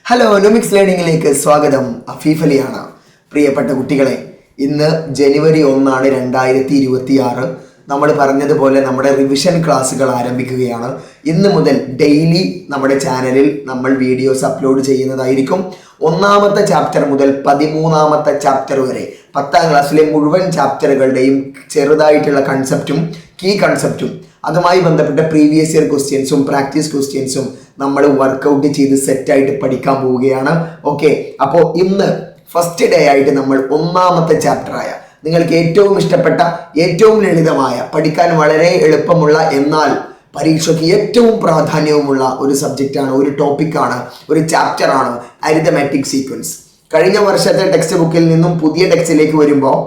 Hello നുമിക്സ് ലേണിംഗിലേക്ക് സ്വാഗതം. അഫീഫ് അലിയാണ്. പ്രിയപ്പെട്ട കുട്ടികളെ, ഇന്ന് ജനുവരി 1 2026. നമ്മൾ പറഞ്ഞതുപോലെ നമ്മുടെ റിവിഷൻ ക്ലാസ്സുകൾ ആരംഭിക്കുകയാണ്. ഇന്ന് മുതൽ ഡെയിലി നമ്മുടെ ചാനലിൽ നമ്മൾ വീഡിയോസ് അപ്ലോഡ് ചെയ്യുന്നതായിരിക്കും. 1ാമത്തെ ചാപ്റ്റർ മുതൽ 13ാമത്തെ ചാപ്റ്റർ വരെ 10ാം ക്ലാസ്സിലെ മുഴുവൻ ചാപ്റ്ററുകളുടെയും ചെറുതായിട്ടുള്ള കൺസെപ്റ്റും കീ കൺസെപ്റ്റും അതുമായി ബന്ധപ്പെട്ട പ്രീവിയസ് ഇയർ ക്വസ്റ്റ്യൻസും പ്രാക്ടീസ് ക്വസ്റ്റ്യൻസും നമ്മൾ വർക്കൗട്ട് ചെയ്ത് സെറ്റായിട്ട് പഠിക്കാൻ പോവുകയാണ്. ഓക്കെ, അപ്പോൾ ഇന്ന് ഫസ്റ്റ് ഡേ ആയിട്ട് നമ്മൾ 1ാമത്തെ ചാപ്റ്ററായ നിങ്ങൾക്ക് ഏറ്റവും ഇഷ്ടപ്പെട്ട, ഏറ്റവും ലളിതമായ, പഠിക്കാൻ വളരെ എളുപ്പമുള്ള, എന്നാൽ പരീക്ഷയ്ക്ക് ഏറ്റവും പ്രാധാന്യവുമുള്ള ഒരു സബ്ജക്റ്റാണ്, ഒരു ടോപ്പിക്കാണ്, ഒരു ചാപ്റ്ററാണ് അരിതമാറ്റിക് സീക്വൻസ്. കഴിഞ്ഞ വർഷത്തെ ടെക്സ്റ്റ് ബുക്കിൽ നിന്നും പുതിയ ടെക്സ്റ്റിലേക്ക് വരുമ്പോൾ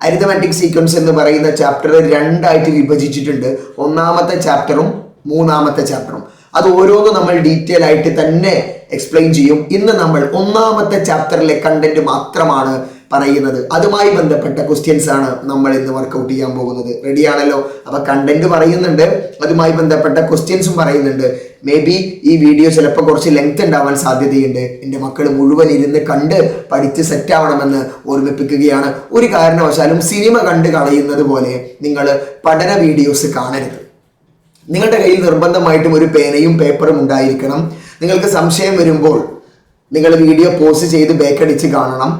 അരിതമാറ്റിക് സീക്വൻസ് എന്ന് പറയുന്ന ചാപ്റ്റർ 2ആയിട്ട് വിഭജിച്ചിട്ടുണ്ട്. 1ാമത്തെ ചാപ്റ്ററും 3ാമത്തെ ചാപ്റ്ററും. അത് ഓരോന്നും നമ്മൾ ഡീറ്റെയിൽ ആയിട്ട് തന്നെ എക്സ്പ്ലെയിൻ ചെയ്യും. ഇന്ന് നമ്മൾ 1ാമത്തെ ചാപ്റ്ററിലെ കണ്ടന്റ് മാത്രമാണ് പറയുന്നത്. അതുമായി ബന്ധപ്പെട്ട ക്വസ്റ്റ്യൻസ് ആണ് നമ്മൾ ഇന്ന് വർക്കൗട്ട് ചെയ്യാൻ പോകുന്നത്. റെഡിയാണല്ലോ? അപ്പൊ കണ്ടന്റ് പറയുന്നുണ്ട്, അതുമായി ബന്ധപ്പെട്ട ക്വസ്റ്റ്യൻസും പറയുന്നുണ്ട്. മേ ബി ഈ വീഡിയോ ചിലപ്പോൾ കുറച്ച് ലെങ്ത് ഉണ്ടാവാൻ സാധ്യതയുണ്ട്. എൻ്റെ മക്കൾ മുഴുവൻ ഇരുന്ന് കണ്ട് പഠിച്ച് സെറ്റ് ആവണമെന്ന് ഓർമ്മിപ്പിക്കുകയാണ്. ഒരു കാരണവശാലും സിനിമ കണ്ട് കളയുന്നത് പോലെ നിങ്ങൾ പഠന വീഡിയോസ് കാണരുത്. നിങ്ങളുടെ കയ്യിൽ നിർബന്ധമായിട്ടും ഒരു പേനയും പേപ്പറും ഉണ്ടായിരിക്കണം. നിങ്ങൾക്ക് സംശയം വരുമ്പോൾ നിങ്ങൾ വീഡിയോ പോസ്റ്റ് ചെയ്ത് ബേക്കടിച്ച് കാണണം.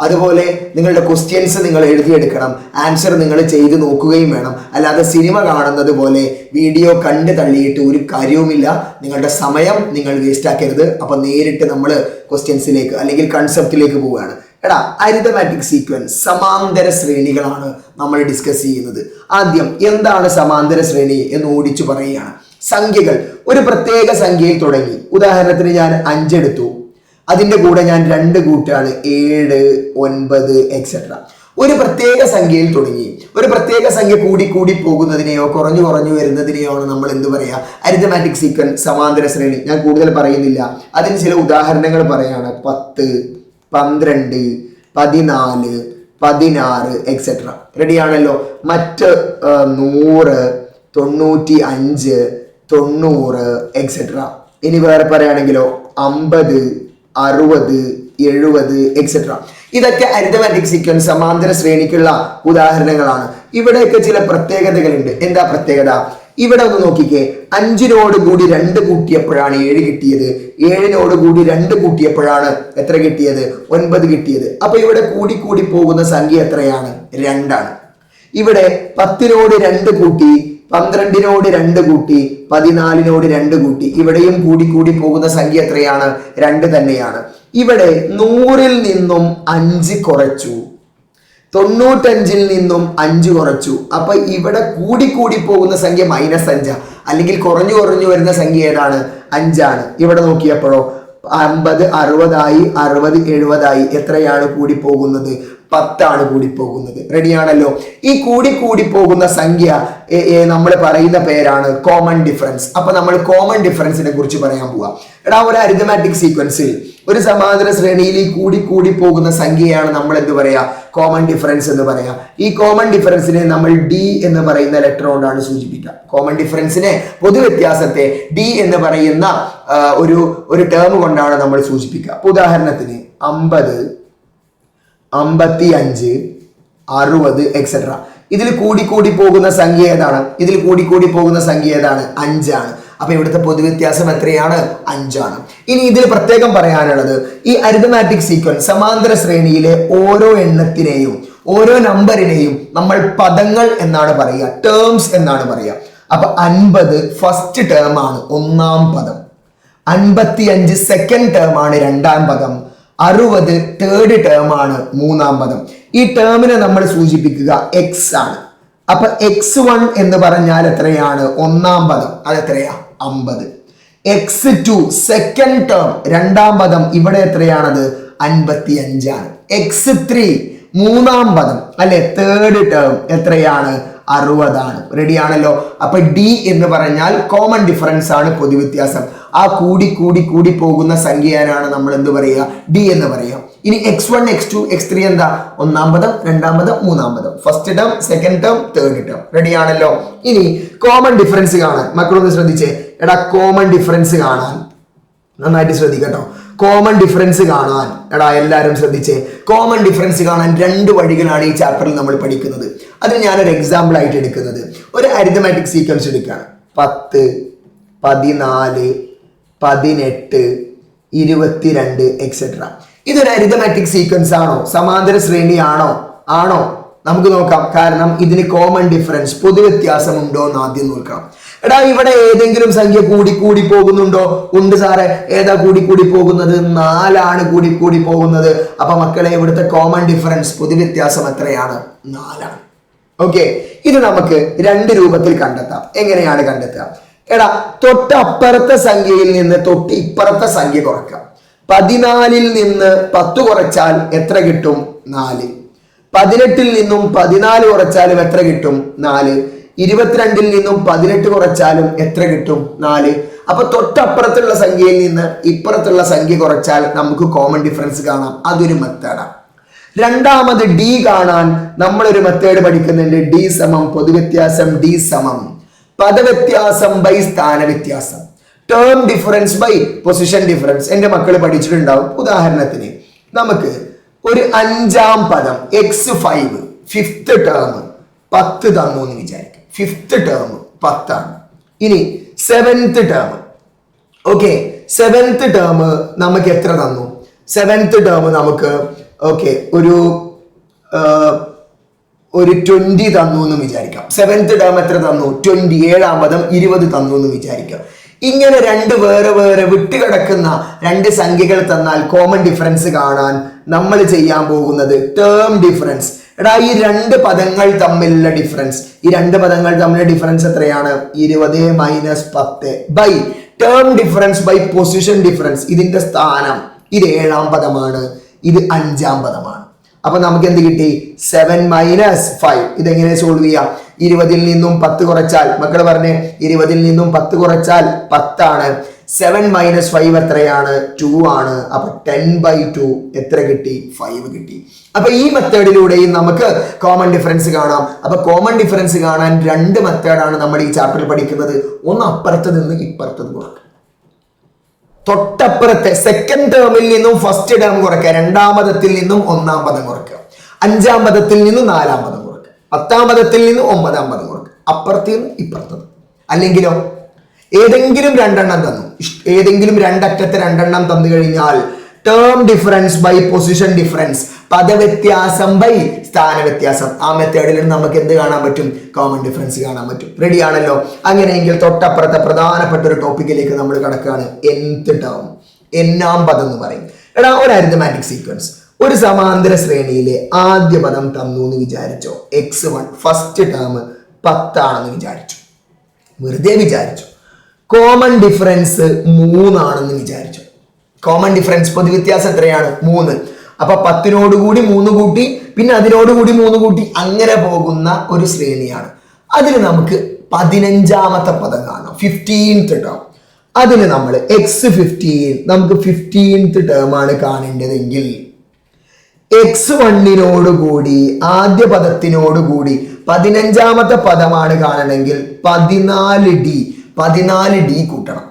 അതുപോലെ നിങ്ങളുടെ ക്വസ്റ്റ്യൻസ് നിങ്ങൾ എഴുതിയെടുക്കണം, ആൻസർ നിങ്ങൾ ചെയ്ത് നോക്കുകയും വേണം. അല്ലാതെ സിനിമ കാണുന്നത് പോലെ വീഡിയോ കണ്ട് തള്ളിയിട്ട് ഒരു കാര്യവുമില്ല. നിങ്ങളുടെ സമയം നിങ്ങൾ വേസ്റ്റ് ആക്കരുത്. അപ്പൊ നേരിട്ട് നമ്മൾ ക്വസ്റ്റ്യൻസിലേക്ക് അല്ലെങ്കിൽ കൺസെപ്റ്റിലേക്ക് പോവുകയാണ്. അരിതമാറ്റിക് സീക്വൻസ്, സമാന്തര ശ്രേണികളാണ് നമ്മൾ ഡിസ്കസ് ചെയ്യുന്നത്. ആദ്യം എന്താണ് സമാന്തര ശ്രേണി എന്ന് ഓടിച്ചു പറയുകയാണ്. സംഖ്യകൾ ഒരു പ്രത്യേക സംഖ്യയിൽ തുടങ്ങി. ഉദാഹരണത്തിന് ഞാൻ 5 എടുത്തു, അതിൻ്റെ കൂടെ ഞാൻ 2 കൂട്ടാണ് 7, 9 എക്സെട്ര. ഒരു പ്രത്യേക സംഖ്യയിൽ തുടങ്ങി. ഒരു പ്രത്യേക സംഖ്യ കൂടി കൂടി പോകുന്നതിനെയോ കുറഞ്ഞു കുറഞ്ഞു വരുന്നതിനെയോ ആണ് നമ്മൾ എന്ത് പറയാ? അരിതമാറ്റിക് സീക്വൻസ്, സമാന്തര ശ്രേണി. ഞാൻ കൂടുതൽ പറയുന്നില്ല, അതിന് ചില ഉദാഹരണങ്ങൾ പറയാണ്. 10, 12, 14, 16 എക്സെട്ര. റെഡിയാണല്ലോ? മറ്റ് 100, 95, 90 എക്സെട്ര. ഇനി വേറെ പറയുകയാണെങ്കിലോ 50, 60, 70 എക്സെട്ര. ഇതൊക്കെ അരിതമാറ്റിക് സീക്വൻസ്, സമാന്തര ശ്രേണിക്കുള്ള ഉദാഹരണങ്ങളാണ്. ഇവിടെയൊക്കെ ചില പ്രത്യേകതകളുണ്ട്. എന്താ പ്രത്യേകത? ഇവിടെ ഒന്ന് നോക്കിക്കേ. 5നോട് കൂടി 2 കൂട്ടിയപ്പോഴാണ് 7 കിട്ടിയത്. 7നോട് കൂടി 2 കൂട്ടിയപ്പോഴാണ് എത്ര കിട്ടിയത്? 9 കിട്ടിയത്. അപ്പൊ ഇവിടെ കൂടി കൂടി പോകുന്ന സംഖ്യ എത്രയാണ്? 2 ആണ്. ഇവിടെ 10നോട് 2 കൂട്ടി, 12നോട് 2 കൂട്ടി, 14നോട് 2 കൂട്ടി. ഇവിടെയും കൂടി കൂടി പോകുന്ന സംഖ്യ എത്രയാണ്? 2 തന്നെയാണ്. ഇവിടെ 100ൽ നിന്നും 5 കുറച്ചു, 95ൽ നിന്നും 5 കുറച്ചു. അപ്പൊ ഇവിടെ കൂടി കൂടി പോകുന്ന സംഖ്യ -5, അല്ലെങ്കിൽ കുറഞ്ഞു കുറഞ്ഞു വരുന്ന സംഖ്യ ഏതാണ്? 5 ആണ്. ഇവിടെ നോക്കിയപ്പോഴോ 50 60 60 70 എത്രയാണ് കൂടി പോകുന്നത്? 10 ആണ് കൂടി പോകുന്നത്. റെഡിയാണല്ലോ? ഈ കൂടി കൂടി പോകുന്ന സംഖ്യ നമ്മൾ പറയുന്ന പേരാണ് കോമൺ ഡിഫറൻസ്. അപ്പൊ നമ്മൾ കോമൺ ഡിഫറൻസിനെ കുറിച്ച് പറയാൻ പോവാ. ഒരു അരിതമാറ്റിക് സീക്വൻസിൽ, ഒരു സമാന്തര ശ്രേണിയിൽ ഈ കൂടി കൂടി പോകുന്ന സംഖ്യയാണ് നമ്മൾ എന്ത് പറയാ? കോമൺ ഡിഫറൻസ് എന്ന് പറയാം. ഈ കോമൺ ഡിഫറൻസിനെ നമ്മൾ ഡി എന്ന് പറയുന്ന ലെറ്റർ കൊണ്ടാണ് സൂചിപ്പിക്കുക. കോമൺ ഡിഫറൻസിനെ, പൊതുവ്യത്യാസത്തെ ഡി എന്ന് പറയുന്ന ഒരു ടേം കൊണ്ടാണ് നമ്മൾ സൂചിപ്പിക്കുക. ഉദാഹരണത്തിന് 50, 55, 60 എക്സെട്ര. ഇതിൽ കൂടി കൂടി പോകുന്ന സംഖ്യ ഏതാണ്? ഇതിൽ കൂടി കൂടി പോകുന്ന സംഖ്യ ഏതാണ്? 5 ആണ്. അപ്പൊ ഇവിടുത്തെ പൊതുവ്യത്യാസം എത്രയാണ്? 5 ആണ്. ഇനി ഇതിൽ പ്രത്യേകം പറയാനുള്ളത്, ഈ അരിതമാറ്റിക് സീക്വൻസ്, സമാന്തര ശ്രേണിയിലെ ഓരോ എണ്ണത്തിനെയും, ഓരോ നമ്പറിനെയും നമ്മൾ പദങ്ങൾ എന്നാണ് പറയുക, ടേംസ് എന്നാണ് പറയുക. അപ്പൊ 50 ഫസ്റ്റ് ടേം ആണ്, 1ാം പദം. 55 സെക്കൻഡ് ടേം ആണ്, 2ാം പദം. 60 തേർഡ് ടേം ആണ്, 3ാം പദം. ഈ ടേമിനെ നമ്മൾ സൂചിപ്പിക്കുക എക്സ് ആണ്. അപ്പൊ x1 എന്ന് പറഞ്ഞാൽ എത്രയാണ്? 1ാം പദം. അതെത്രയാ? 50. x2 സെക്കൻഡ് ടേം, 2ാം പദം. ഇവിടെ എത്രയാണത്? 55 ആണ്. x3 3ാം പദം, അല്ലെ, തേർഡ് ടേം എത്രയാണ്? 60 ആണ്. റെഡിയാണല്ലോ? അപ്പൊ ഡി എന്ന് പറഞ്ഞാൽ കോമൺ ഡിഫറൻസ് ആണ്, പൊതുവ്യത്യാസം. ആ കൂടി കൂടി കൂടി പോകുന്ന സംഖ്യയാണ് നമ്മൾ എന്ത് പറയുക? ഡി എന്ന് പറയാം. ഇനി x1 x2 x3 എന്താ? 1ാം പദം, 2ാം പദം, 3ാം പദം. First term, second term, third term. റെഡിയാണല്ലോ? ഇനി കോമൺ ഡിഫറൻസ് കാണാൻ മക്കളൊന്ന് ശ്രദ്ധിച്ചേ. കോമൺ ഡിഫറൻസ് കാണാൻ നന്നായിട്ട് ശ്രദ്ധിക്കട്ടോ. കോമൺ ഡിഫറൻസ് കാണാൻ എടാ എല്ലാവരും ശ്രദ്ധിച്ചേ, കോമൺ ഡിഫറൻസ് കാണാൻ രണ്ട് വഴികളാണ് ഈ ചാപ്റ്ററിൽ നമ്മൾ പഠിക്കുന്നത്. അതിന് ഞാനൊരു എക്സാമ്പിൾ ആയിട്ട് എടുക്കുന്നത് ഒരു അരിത്തമാറ്റിക് സീക്വൻസ് എടുക്കുകയാണ്. 10, 14, 18, 22 എക്സെട്ര. ഇതൊരു അരിത്തമാറ്റിക് സീക്വൻസ് ആണോ, സമാന്തര ശ്രേണി ആണോ? ആണോ? നമുക്ക് നോക്കാം. കാരണം ഇതിന് കോമൺ ഡിഫറൻസ്, പൊതുവ്യത്യാസം ഉണ്ടോ എന്ന് ആദ്യം നോക്കാം. എടാ ഇവിടെ ഏതെങ്കിലും സംഖ്യ കൂടി പോകുന്നുണ്ടോ? ഉണ്ട് സാറേ. ഏതാ കൂടി പോകുന്നത്? 4 കൂടി പോകുന്നത്. അപ്പൊ മക്കളെ ഇവിടുത്തെ കോമൺ ഡിഫറൻസ്, പൊതുവ്യത്യാസം എത്രയാണ്? 4. ഓക്കെ, ഇത് നമുക്ക് രണ്ട് രൂപത്തിൽ കണ്ടെത്താം. എങ്ങനെയാണ് കണ്ടെത്തുക? എടാ തൊട്ടപ്പുറത്തെ സംഖ്യയിൽ നിന്ന് തൊട്ട് ഇപ്പുറത്തെ സംഖ്യ കുറക്കാം. 14 നിന്ന് 10 കുറച്ചാൽ എത്ര കിട്ടും? 4. 18 നിന്നും 14 കുറച്ചാലും എത്ര കിട്ടും? 4. 22 നിന്നും 18 കുറച്ചാലും എത്ര കിട്ടും? 4. അപ്പൊ തൊട്ടപ്പുറത്തുള്ള സംഖ്യയിൽ നിന്ന് ഇപ്പുറത്തുള്ള സംഖ്യ കുറച്ചാൽ നമുക്ക് കോമൺ ഡിഫറൻസ് കാണാം. അതൊരു മെത്തേഡാണ്. രണ്ടാമത് ഡി കാണാൻ നമ്മളൊരു മെത്തേഡ് പഠിക്കുന്നുണ്ട്. ഡി സമം പൊതുവ്യത്യാസം, ഡി സമം പദവ്യത്യാസം ബൈ സ്ഥാനവ്യത്യാസം, term difference by position difference. എന്റെ മക്കൾ പഠിച്ചിട്ടുണ്ടാവും. ഉദാഹരണത്തിന് നമുക്ക് ഒരു 5ാം പദം x5 ഫിഫ്ത്ത് ടേം 10 തന്നു എന്ന് വിചാരിക്കും. ഫിഫ്ത്ത് ടേം 10 ആണ്. ഇനി 7th term, okay, 7th term നമുക്ക് എത്ര തന്നു? 7th ടേം നമുക്ക് ഓക്കെ ഒരു 20 തന്നു എന്ന് വിചാരിക്കാം. 7th ടേം എത്ര തന്നു? 20. 7ാം പദം 20 തന്നു എന്ന് വിചാരിക്കാം. ഇങ്ങനെ രണ്ട് വേറെ വേറെ വിട്ടുകിടക്കുന്ന രണ്ട് സംഖ്യകൾ തന്നാൽ കോമൺ ഡിഫറൻസ് കാണാൻ നമ്മൾ ചെയ്യാൻ പോകുന്നത് ടേം ഡിഫറൻസ്. എടാ ഈ രണ്ട് പദങ്ങൾ തമ്മിലുള്ള ഡിഫറൻസ്, ഈ രണ്ട് പദങ്ങൾ തമ്മിലുള്ള ഡിഫറൻസ് എത്രയാണ്? 20 minus 10 by term difference by position difference. ഇതിന്റെ സ്ഥാനം, ഇത് 7ാം പദമാണ്, ഇത് 5ാം പദമാണ്. അപ്പൊ നമുക്ക് എന്ത് കിട്ടി? 7 മൈനസ് 5. ഇതെങ്ങനെ സോൾവ് ചെയ്യാം? 20 നിന്നും 10 കുറച്ചാൽ, മക്കൾ പറഞ്ഞേ, 20 നിന്നും 10 കുറച്ചാൽ 10 ആണ്. 7 മൈനസ് 5 എത്രയാണ്? 2 ആണ്. അപ്പൊ 10/2 എത്ര കിട്ടി? 5 കിട്ടി. അപ്പൊ ഈ മെത്തേഡിലൂടെയും നമുക്ക് കോമൺ ഡിഫറൻസ് കാണാം. അപ്പൊ കോമൺ ഡിഫറൻസ് കാണാൻ രണ്ട് മെത്തേഡാണ് നമ്മൾ ഈ ചാപ്റ്ററിൽ പഠിക്കുന്നത്. ഒന്ന് അപ്പുറത്ത് നിന്ന് ഇപ്പുറത്ത് കുറക്കുക, തൊട്ടപ്പുറത്തെ സെക്കൻഡ് ടേമിൽ നിന്നും ഫസ്റ്റ് ടേം കുറയ്ക്കുക, 2ാം പദത്തിൽ നിന്നും 1ാം പദം കുറയ്ക്കുക, 5ാം പദത്തിൽ നിന്നും 4ാം പദം കുറയ്ക്കുക, 10ാം പദത്തിൽ നിന്നും 9ാം പദം കുറയ്ക്കുക, അപ്പുറത്ത് നിന്ന് ഇപ്പുറത്തത്. അല്ലെങ്കിലോ ഏതെങ്കിലും രണ്ടെണ്ണം തന്നു, ഏതെങ്കിലും രണ്ടറ്റത്തെ രണ്ടെണ്ണം തന്നു കഴിഞ്ഞാൽ term difference by position difference, പദവ്യത്യാസം ബൈ സ്ഥാനവ്യത്യാസം. ആ മെത്തേഡിൽ നമുക്ക് എന്ത് കാണാൻ പറ്റും? കോമൺ ഡിഫറൻസ് കാണാൻ പറ്റും. റെഡി ആണല്ലോ? അങ്ങനെയെങ്കിൽ തൊട്ടപ്പുറത്തെ പ്രധാനപ്പെട്ട ഒരു ടോപ്പിക്കിലേക്ക് നമ്മൾ കടക്കുകയാണ്. nth ടേം, n-ാം പദം എന്ന് പറയും. എടാ ഒരു അരിത്തമാറ്റിക് സീക്വൻസ്, ഒരു സമാന്തര ശ്രേണിയിലെ ആദ്യ പദം തന്നു എന്ന് വിചാരിച്ചോ. x1 ഫസ്റ്റ് ടേം 10 ആണെന്ന് വിചാരിച്ചു, വെറുതെ വിചാരിച്ചു. കോമൺ ഡിഫറൻസ് 3 ആണെന്ന് വിചാരിച്ചു. കോമൺ ഡിഫറൻസ് പൊതുവ്യത്യാസം എത്രയാണ്? 3. അപ്പൊ 10നോട് കൂടി 3 കൂട്ടി, പിന്നെ അതിനോട് കൂടി 3 കൂട്ടി, അങ്ങനെ പോകുന്ന ഒരു ശ്രേണിയാണ്. അതിൽ നമുക്ക് 15ാമത്തെ പദം കാണാം, 15th ടേം. അതിന് നമ്മൾ x15, നമുക്ക് 15th ടേം ആണ് കാണേണ്ടതെങ്കിൽ x1നോട് കൂടി ആദ്യ പദത്തിനോട് കൂടി 15ാമത്തെ പദമാണ് കാണണമെങ്കിൽ 14d കൂട്ടണം.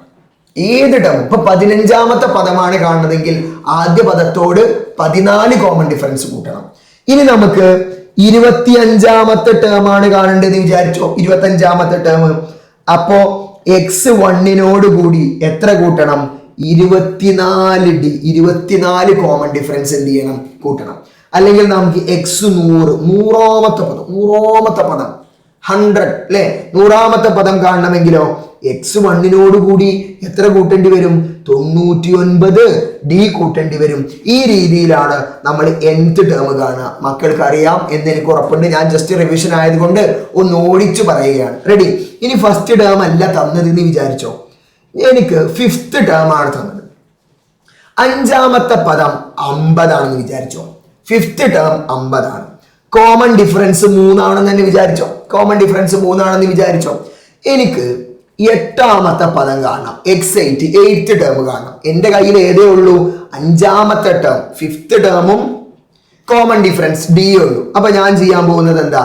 ഏത് ടേം? ഇപ്പൊ 15ാമത്തെ പദമാണ് കാണുന്നതെങ്കിൽ ആദ്യ പദത്തോട് 14 കോമൺ ഡിഫറൻസ് കൂട്ടണം. ഇനി നമുക്ക് 25ാമത്തെ ടേം ആണ് കാണേണ്ടത് വിചാരിച്ചോ. 25ാമത്തെ ടേം, അപ്പോ x1നോട് കൂടി എത്ര കൂട്ടണം? 24d, 24 കോമൺ ഡിഫറൻസ് എന്ത് ചെയ്യണം? കൂട്ടണം. അല്ലെങ്കിൽ നമുക്ക് x100, 100ാമത്തെ പദം, 100ാമത്തെ പദം 100 അല്ലെ, 100ാമത്തെ പദം കാണണമെങ്കിലോ x1നോട് കൂടി എത്ര കൂട്ടേണ്ടി വരും? 99d കൂട്ടേണ്ടി വരും. ഈ രീതിയിലാണ് നമ്മൾ nth ടേം കാണുക. മക്കൾക്ക് അറിയാം എന്ന് എനിക്ക് ഉറപ്പുണ്ട്. ഞാൻ ജസ്റ്റ് റിവിഷൻ ആയതുകൊണ്ട് ഒന്ന് ഓടിച്ചു പറയുകയാണ്. റെഡി? ഇനി ഫസ്റ്റ് ടേം അല്ല തന്നതെന്ന് വിചാരിച്ചോ. എനിക്ക് 5th ടേം ആണ് തന്നത്. 5ാമത്തെ പദം 50 ആണെന്ന് വിചാരിച്ചോ. 5th ടേം 50 ആണ്. കോമൺ ഡിഫറൻസ് 3 ആണെന്ന് തന്നെ വിചാരിച്ചോ. കോമൺ ഡിഫറൻസ് 3 ആണെന്ന് വിചാരിച്ചോ. എനിക്ക് 8ാമത്തെ പദം കാണണം, x8, 8th ടേം കാണണം. എന്റെ കയ്യിൽ ഏതേ ഉള്ളൂ? 5ാമത്തെ ടേം, 5th ടേമും കോമൺ ഡിഫറൻസ് d ഉള്ളൂ. അപ്പൊ ഞാൻ ചെയ്യാൻ പോകുന്നത് എന്താ?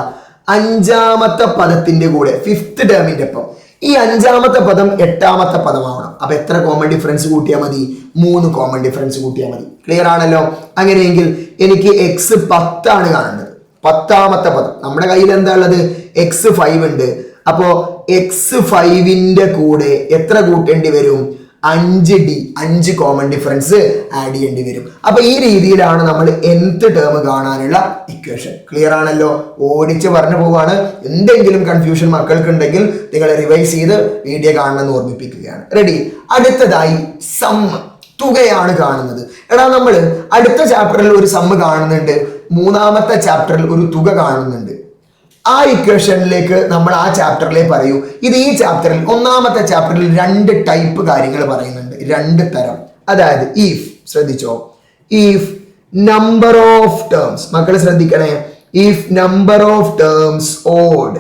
5ാമത്തെ പദത്തിന്റെ കൂടെ 5th ടേമിന്റെ ഒപ്പം ഈ അഞ്ചാമത്തെ പദം എട്ടാമത്തെ പദമാവണം. അപ്പൊ എത്ര കോമൺ ഡിഫറൻസ് കൂട്ടിയാൽ മതി? 3 കോമൺ ഡിഫറൻസ് കൂട്ടിയാൽ മതി. ക്ലിയർ ആണല്ലോ? അങ്ങനെയെങ്കിൽ എനിക്ക് എക്സ് 10 ആണ് കാണേണ്ടത്. 10ാമത്തെ പദം നമ്മുടെ കയ്യിൽ എന്താ ഉള്ളത്? x5 ഉണ്ട്. അപ്പോ x5ന്റെ കൂടെ എത്ര കൂട്ടേണ്ടി വരും? 5d, 5 കോമൺ ഡിഫറൻസ് ആഡ് ചെയ്യേണ്ടി വരും. അപ്പൊ ഈ രീതിയിലാണ് നമ്മൾ nth ടേം കാണാനുള്ള ഇക്വേഷൻ. ക്ലിയർ ആണല്ലോ? ഓടിച്ച് പറഞ്ഞു പോവാണ്. എന്തെങ്കിലും കൺഫ്യൂഷൻ മക്കൾക്ക് ഉണ്ടെങ്കിൽ നിങ്ങൾ റിവൈസ് ചെയ്ത് വീഡിയോ കാണണമെന്ന് ഓർമ്മിപ്പിക്കുകയാണ്. റെഡി? അടുത്തതായി സം, തുകയാണ് കാണുന്നത്. എടാ നമ്മൾ അടുത്ത ചാപ്റ്ററിൽ ഒരു സം കാണുന്നുണ്ട്, 3ാമത്തെ ചാപ്റ്ററിൽ ഒരു തുക കാണുന്നുണ്ട്. ആ ഇക്വേഷനിലേക്ക് നമ്മൾ ആ ചാപ്റ്ററിലെ പറയൂ. ഇത് ഈ ചാപ്റ്ററിൽ 1ാമത്തെ ചാപ്റ്ററിൽ 2 ടൈപ്പ് കാര്യങ്ങൾ പറയുന്നുണ്ട്, 2 തരം. അതായത് ഇഫ്, ശ്രദ്ധിച്ചോ, ഇഫ് നമ്പർ ഓഫ് ടേംസ്, മക്കൾ ശ്രദ്ധിക്കണേ, if number of terms odd,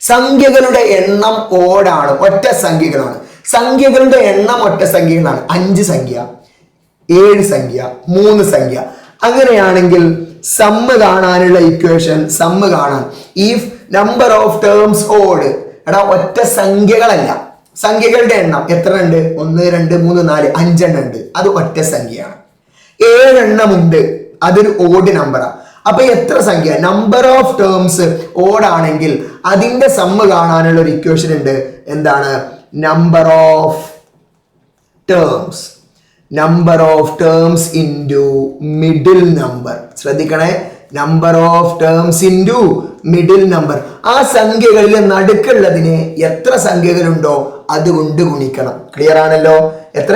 സംഖ്യകളുടെ എണ്ണം ഓടാണ്, ഒറ്റ സംഖ്യകളാണ്. സംഖ്യകളുടെ എണ്ണം ഒറ്റ സംഖ്യകളാണ്. 5 സംഖ്യ, 7 സംഖ്യ, 3 സംഖ്യ. അങ്ങനെയാണെങ്കിൽ സമ്മ് കാണാനുള്ള ഇക്വേഷൻ, സമ്മ് കാണാൻ if number of terms odd, എടാ ഒറ്റ സംഖ്യകളല്ല, സംഖ്യകളുടെ എണ്ണം എത്ര ഉണ്ട്? 1 2 3 4 5 എണ്ണം ഉണ്ട്, അത് ഒറ്റ സംഖ്യയാണ്. 7 എണ്ണം ഉണ്ട്, അതൊരു ഓഡ് നമ്പറാണ്. അപ്പൊ എത്ര സംഖ്യ? നമ്പർ ഓഫ് ടേംസ് ഓഡ് ആണെങ്കിൽ അതിന്റെ സമ്മ് കാണാനുള്ള ഒരു ഇക്വേഷൻ ഉണ്ട്. എന്താണ്? Number of terms, number of terms into middle number. ശ്രദ്ധിക്കണേ, number of terms into middle number. ആ സംഖ്യകളിൽ നടുക്കുള്ളതിന് എത്ര സംഖ്യകളുണ്ടോ അതുകൊണ്ട് ഗുണിക്കണം. ക്ലിയർ ആണല്ലോ? എത്ര?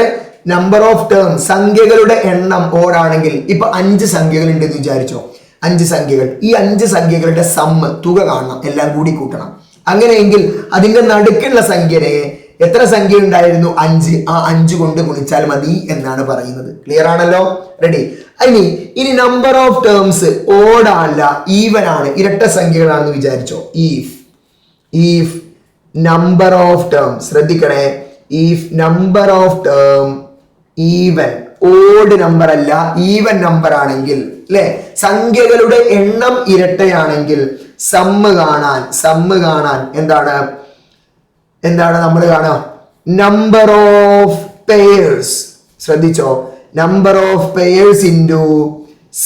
നമ്പർ ഓഫ് ടേംസ്, സംഖ്യകളുടെ എണ്ണം ഓടാണെങ്കിൽ ഇപ്പൊ 5 സംഖ്യകൾ ഉണ്ടെന്ന് വിചാരിച്ചോ, 5 സംഖ്യകൾ. ഈ 5 സംഖ്യകളുടെ സമ്മ്, തുക കാണണം, എല്ലാം കൂടി കൂട്ടണം. അങ്ങനെയെങ്കിൽ അതിന്റെ നടുക്കുള്ള സംഖ്യനെ, എത്ര സംഖ്യ ഉണ്ടായിരുന്നു? 5, ആ 5 കൊണ്ട് ഗുണിച്ചാൽ മതി എന്നാണ് പറയുന്നത്. ക്ലിയർ ആണല്ലോ? റെഡി? ഇനി നമ്പർ ഓഫ് ടേംസ് ഓഡ് അല്ല, ഈവൻ ആണ്, ഇരട്ട സംഖ്യകളാണെന്ന് വിചാരിച്ചോ. ഇഫ് നമ്പർ ഓഫ് ടേം, ശ്രദ്ധിക്കണേ, if number of term even, odd number അല്ല, ഈവൻ നമ്പർ ആണെങ്കിൽ, അല്ലെ, സംഖ്യകളുടെ എണ്ണം ഇരട്ടയാണെങ്കിൽ സമ്മ് കാണാൻ എന്താണ് നമ്മൾ കാണാം? Number of pairs. ശ്രദ്ധിച്ചോ, number of pairs into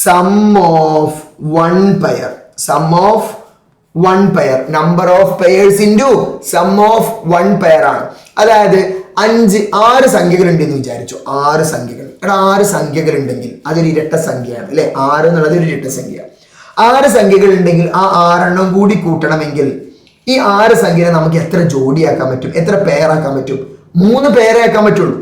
sum of 1 pair. Sum of 1 pair, number of pairs into sum of 1 pair ആണ്. അതായത് 6 സംഖ്യകൾ ഉണ്ടെന്ന് വിചാരിച്ചു. 6 സംഖ്യകൾ. 6 സംഖ്യകൾ ഉണ്ടെങ്കിൽ അതൊരു ഇരട്ട സംഖ്യയാണ്, അല്ലെ? 6 എന്നുള്ളത് ഒരു ഇരട്ട സംഖ്യ. 6 സംഖ്യകൾ ഉണ്ടെങ്കിൽ ആ 6 എണ്ണം കൂടി കൂട്ടണമെങ്കിൽ ഈ 6 സംഖ്യനെ നമുക്ക് എത്ര ജോഡിയാക്കാൻ പറ്റും? എത്ര പെയറാക്കാൻ പറ്റും? 3 പെയറേ ആക്കാൻ പറ്റുള്ളൂ.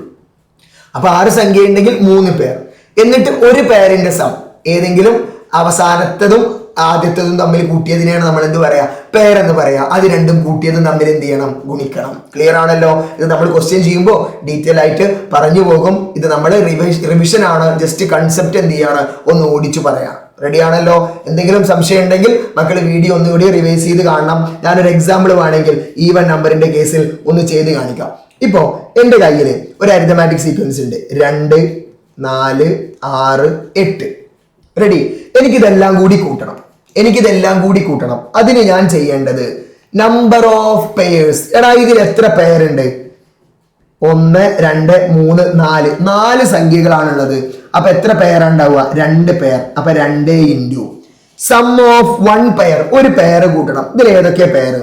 അപ്പൊ 6 സംഖ്യ ഉണ്ടെങ്കിൽ 3 പെയർ. എന്നിട്ട് ഒരു പെയറിന്റെ സം, ഏതെങ്കിലും അവസാനത്തതും ആദ്യത്തതും തമ്മിൽ കൂട്ടിയതിനെയാണ് നമ്മൾ എന്ത് പറയാ? പെയർ എന്ന് പറയാ. അത് രണ്ടും കൂട്ടിയതും തമ്മിൽ എന്ത് ചെയ്യണം? ഗുണിക്കണം. ക്ലിയർ ആണല്ലോ? ഇത് നമ്മൾ ക്വസ്റ്റ്യൻ ചെയ്യുമ്പോൾ ഡീറ്റെയിൽ ആയിട്ട് പറഞ്ഞു പോകും. ഇത് നമ്മൾ റിവിഷൻ ആണ്, ജസ്റ്റ് കൺസെപ്റ്റ് എന്ത് ചെയ്യാണ്? ഒന്ന് ഓടിച്ചു പറയാം. റെഡി ആണല്ലോ? എന്തെങ്കിലും സംശയം ഉണ്ടെങ്കിൽ മക്കൾ വീഡിയോ ഒന്നുകൂടി റിവൈസ് ചെയ്ത് കാണണം. ഞാനൊരു എക്സാമ്പിൾ വേണമെങ്കിൽ ഈവൻ നമ്പറിന്റെ കേസിൽ ഒന്ന് ചെയ്ത് കാണിക്കാം. ഇപ്പോ എന്റെ കയ്യിൽ ഒരു അരിത്തമാറ്റിക് സീക്വൻസ് ഉണ്ട്, 2 4 6 8. റെഡി? എനിക്കിതെല്ലാം കൂടി കൂട്ടണം. അതിന് ഞാൻ ചെയ്യേണ്ടത് നമ്പർ ഓഫ് പെയർസ്. എടാ ഇതിൽ എത്ര പെയർ ഉണ്ട്? 1 2 3 4, 4 സംഖ്യകളാണുള്ളത്. അപ്പൊ എത്ര പെയർ ഉണ്ടാവുക? 2 പെയർ. അപ്പൊ 2 ഇൻറ്റു സം ഓഫ് 1 പെയർ, ഒരു പെയർ കൂട്ടണം. ഇതിൽ ഏതൊക്കെ പെയർ?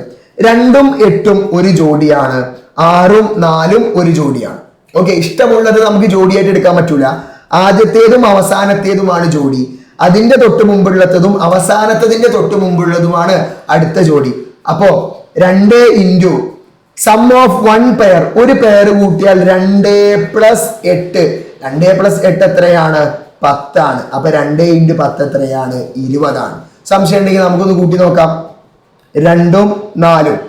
2ഉം 8ഉം ഒരു ജോഡിയാണ്, 6ഉം 4ഉം ഒരു ജോഡിയാണ്. ഓക്കെ, ഇഷ്ടമുള്ളത് നമുക്ക് ജോഡിയായിട്ട് എടുക്കാൻ പറ്റൂല. ആദ്യത്തേതും അവസാനത്തേതുമാണ് ജോഡി. അതിന്റെ തൊട്ട് മുമ്പുള്ളതും അവസാനത്തതിന്റെ തൊട്ട് മുമ്പുള്ളതുമാണ് അടുത്ത ജോഡി. അപ്പോ 2 ഇൻറ്റു സം ഓഫ് 1 പെയർ, ഒരു പെയർ കൂട്ടിയാൽ 2 + 8. 2 + 8 എത്രയാണ്? 10 ആണ്. അപ്പൊ 2 × 10 എത്രയാണ്? 20 ആണ്. സംശയം ഉണ്ടെങ്കിൽ നമുക്കൊന്ന് കൂട്ടി നോക്കാം. 2ഉം 4ഉം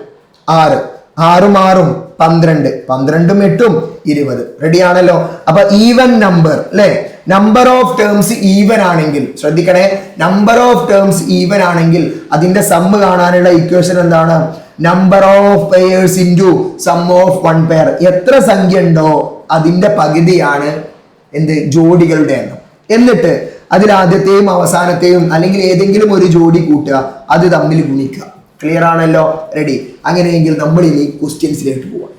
6, 6ഉം 6ഉം 12, 12ഉം 8ഉം 20. റെഡി ആണല്ലോ? അപ്പൊ ഈവൻ നമ്പർ, അല്ലെ? നമ്പർ ഓഫ് ടേംസ് ഈവൻ ആണെങ്കിൽ, ശ്രദ്ധിക്കണേ, നമ്പർ ഓഫ് ടേംസ് ഈവൻ ആണെങ്കിൽ അതിന്റെ സമ്മ് കാണാനുള്ള ഇക്വേഷൻ എന്താണ്? Number of pairs into sum of 1 pair. എത്ര സംഖ്യ ഉണ്ടോ അതിന്റെ പകുതിയാണ് എന്ത്? ജോഡികളുടെ എണ്ണം. എന്നിട്ട് അതിൽ ആദ്യത്തെയും അവസാനത്തെയും അല്ലെങ്കിൽ ഏതെങ്കിലും ഒരു ജോഡി കൂട്ടുക, അത് തമ്മിൽ ഗുണിക്കുക. ക്ലിയർ ആണല്ലോ? റെഡി? അങ്ങനെയെങ്കിൽ നമ്മൾ ഇനി ക്വസ്റ്റ്യൻസിലേക്ക് പോവാം.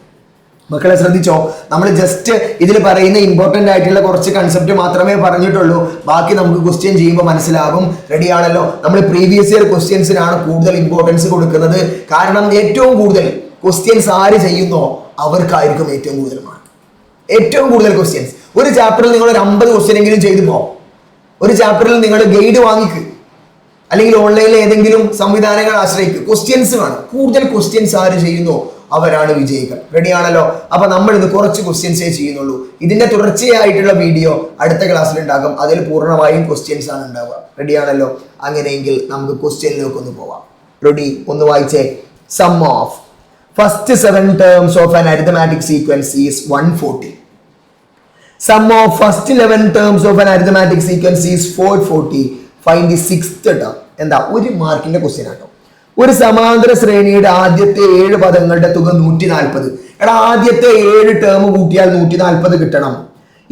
മക്കളെ ശ്രദ്ധിച്ചോ, നമ്മൾ ജസ്റ്റ് ഇതിൽ പറയുന്ന ഇമ്പോർട്ടൻ്റ് ആയിട്ടുള്ള കുറച്ച് കൺസെപ്റ്റ് മാത്രമേ പറഞ്ഞിട്ടുള്ളൂ. ബാക്കി നമുക്ക് ക്വസ്റ്റ്യൻ ചെയ്യുമ്പോൾ മനസ്സിലാകും. റെഡി ആണല്ലോ? നമ്മൾ പ്രീവിയസ് ഇയർ ക്വസ്റ്റ്യൻസിനാണ് കൂടുതൽ ഇമ്പോർട്ടൻസ് കൊടുക്കുന്നത്. കാരണം ഏറ്റവും കൂടുതൽ ക്വസ്റ്റ്യൻസ് ആര് ചെയ്യുന്നോ അവർക്കായിരിക്കും ഏറ്റവും കൂടുതൽ മാർക്ക്. ഏറ്റവും കൂടുതൽ ക്വസ്റ്റ്യൻസ് ഒരു ചാപ്റ്ററിൽ നിങ്ങൾ ഒരു 50 ക്വസ്റ്റ്യൻ എങ്കിലും ചെയ്തു പോകും. ഒരു ചാപ്റ്ററിൽ നിങ്ങൾ ഗൈഡ് വാങ്ങിക്ക്, അല്ലെങ്കിൽ ഓൺലൈനിൽ ഏതെങ്കിലും സംവിധാനങ്ങൾ ആശ്രയിക്കുക. ക്വസ്റ്റ്യൻസ് വേണം. കൂടുതൽ ക്വസ്റ്റ്യൻസ് ആര് ചെയ്യുന്നോ അവരാണ് വിജയികൾ. റെഡി ആണല്ലോ? അപ്പൊ നമ്മൾ ഇന്ന് കുറച്ച് ക്വസ്റ്റ്യൻസേ ചെയ്യുന്നുള്ളൂ. ഇതിന്റെ തുടർച്ചയായിട്ടുള്ള വീഡിയോ അടുത്ത ക്ലാസ്സിൽ ഉണ്ടാകും. അതിൽ പൂർണ്ണമായും ക്വസ്റ്റ്യൻസ് ആണ് ഉണ്ടാവുക. റെഡി ആണല്ലോ? അങ്ങനെയെങ്കിൽ നമുക്ക് ക്വസ്റ്റ്യനിലേക്ക് ഒന്ന് പോവാം. റെഡി? ഒന്ന് വായിച്ചേ. Sum of first 7 terms of an arithmetic sequence is 140. Sum of first 11 terms of an arithmetic sequence is 440. Find the 6th term. എന്താ? ഒരു മാർക്കിന്റെ ക്വസ്റ്റ്യൻ ആട്ടോ. ഒരു സമാന്തര ശ്രേണിയുടെ ആദ്യത്തെ 7 പദങ്ങളുടെ തുക 140. എടാ, ആദ്യത്തെ 7 ടേം കൂട്ടിയാൽ 140 കിട്ടണം.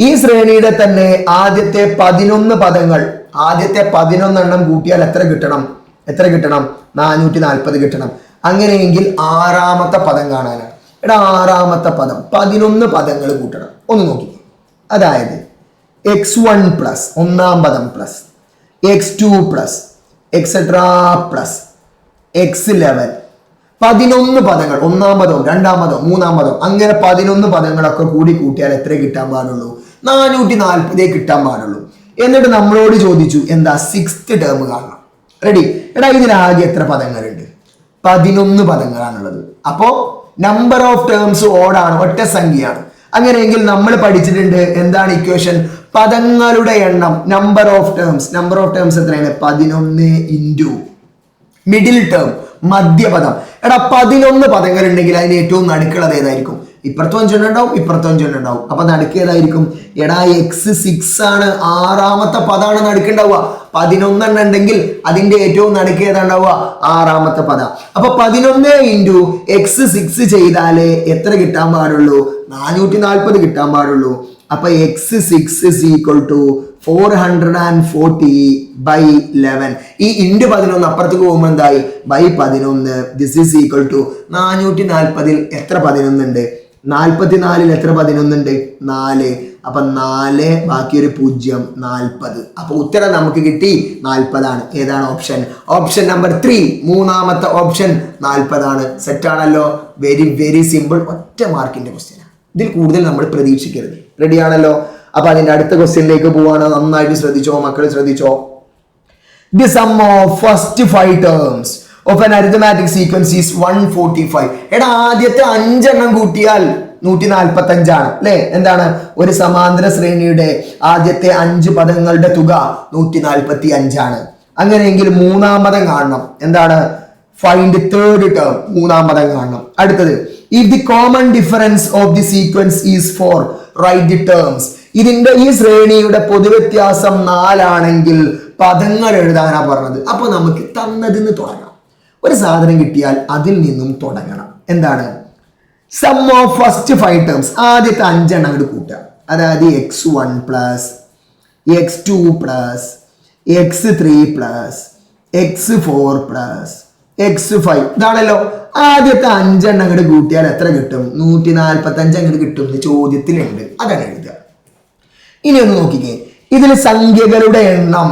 ഈ ശ്രേണിയുടെ തന്നെ ആദ്യത്തെ 11 പദങ്ങൾ, ആദ്യത്തെ 11 എണ്ണം കൂട്ടിയാൽ എത്ര കിട്ടണം? 440 കിട്ടണം. അങ്ങനെയെങ്കിൽ 6ാമത്തെ പദം കാണാനാണ്. എടാ, 6ാമത്തെ പദം 11 പദങ്ങൾ കൂട്ടണം. ഒന്ന് നോക്കി. അതായത് x1 പ്ലസ് 1ാം പദം plus x2 plus et cetera plus x11 11 പദങ്ങൾ, 1ാം പദവും 2ാം പദവും 3ാം പദവും അങ്ങനെ 11 പദങ്ങളൊക്കെ കൂടി കൂട്ടിയാൽ എത്ര കിട്ടാൻ പാടുള്ളൂ? 440 കിട്ടാൻ പാടുള്ളൂ. എന്നിട്ട് നമ്മളോട് ചോദിച്ചു എന്താ? 6th ടേം കാണണം. റെഡി? എടാ, ഇതിലാകെ എത്ര പദങ്ങളുണ്ട്? 11 പദങ്ങളാണുള്ളത്. അപ്പോ നമ്പർ ഓഫ് ടേംസ് ഓടാണ്, ഒറ്റ സംഖ്യയാണ്. അങ്ങനെയെങ്കിൽ നമ്മൾ പഠിച്ചിട്ടുണ്ട് എന്താണ് ഇക്വേഷൻ? പദങ്ങളുടെ എണ്ണം, നമ്പർ ഓഫ് ടേംസ് എത്രയാണ്? 11 ഇൻറ്റു മിഡിൽ ടേം, മധ്യപദം. എടാ, 11 പദങ്ങൾ ഉണ്ടെങ്കിൽ അതിന് ഏറ്റവും നടുക്കുള്ളത് ഏതായിരിക്കും? ഇപ്പുറത്തും 5 ഉണ്ടാവും, ഇപ്പുറത്തും 5 ഉണ്ടാവും. അപ്പൊ നടുക്ക് ഏതായിരിക്കും? എടാ, x6 ആണ്, 6ാമത്തെ പദമാണ് നടുക്കുണ്ടാവുക. 11 ഉണ്ടെങ്കിൽ അതിന്റെ ഏറ്റവും നടുക്ക് ഏതാ ഉണ്ടാവുക? 6ാമത്തെ പദ. അപ്പൊ 11 ഇൻറ്റു x6 ചെയ്താലേ എത്ര കിട്ടാൻ പാടുള്ളൂ? 440 കിട്ടാൻ പാടുള്ളൂ. അപ്പൊ x6 is equal to 440/11. ഈ ഇൻറ്റു 11 അപ്പുറത്തേക്ക് പോകുമ്പോൾ എന്തായി? By 11. This is equal to 440 എത്ര 11 ഉണ്ട്? 44 എത്ര 11 ഉണ്ട്? 4. അപ്പൊ 4 ബാക്കി ഒരു 0, 40. അപ്പൊ ഉത്തരം നമുക്ക് കിട്ടി 40 ആണ്. ഏതാണ് ഓപ്ഷൻ? ഓപ്ഷൻ നമ്പർ 3, 3ാമത്തെ ഓപ്ഷൻ 40 ആണ്. സെറ്റ് ആണല്ലോ? വെരി വെരി സിമ്പിൾ, ഒറ്റ മാർക്കിന്റെ ക്വസ്റ്റ്യൻ. ഇതിൽ കൂടുതൽ നമ്മൾ പ്രതീക്ഷിക്കരുത്. റെഡി ആണല്ലോ? അപ്പൊ അതിന്റെ അടുത്ത ക്വസ്റ്റ്യനിലേക്ക് പോവാണ്. നന്നായിട്ട് ശ്രദ്ധിച്ചോ മക്കൾ, ശ്രദ്ധിച്ചോ. The sum of first 5 terms of an arithmetic sequence is 145. എടാ, ആദ്യത്തെ 5 എണ്ണം കൂട്ടിയാൽ 145 ആണ് അല്ലേ? എന്താണ്? ഒരു സമാന്തര ശ്രേണിയുടെ ആദ്യത്തെ 5 പദങ്ങളുടെ തുക 145 ആണ്. അങ്ങനെയെങ്കിൽ 3ാം പദം കാണണം. എന്താണ്? ഫൈൻഡ് തേർഡ് ടേം, 3ാം പദം കാണണം. അടുത്തത്, if the common difference of the sequence is 4, write the terms. ഇതിന്റെ ഈ ശ്രേണിയുടെ പൊതുവ്യത്യാസം 4 ആണെങ്കിൽ പദങ്ങൾ എഴുതാനാ പറഞ്ഞത്. അപ്പൊ നമുക്ക് തന്നതിന് തുടങ്ങാം. ഒരു സാധനം കിട്ടിയാൽ അതിൽ നിന്നും തുടങ്ങണം. എന്താണ്? സം ഓഫ് ഫസ്റ്റ് 5 terms, ആദ്യത്തെ 5 എണ്ണം അങ്ങോട്ട് കൂട്ടുക. അതായത് x1 plus x2 plus x3 plus x4 plus x5. ഇതാണല്ലോ ആദ്യത്തെ 5 എണ്ണം അങ്ങോട്ട് കൂട്ടിയാൽ എത്ര കിട്ടും? 145 അങ്ങോട്ട് കിട്ടും. ചോദ്യത്തിലുണ്ട്, അതാണ് എഴുതുക. ഇനി ഒന്ന് നോക്കിക്കേ, ഇതിൽ സംഖ്യകളുടെ എണ്ണം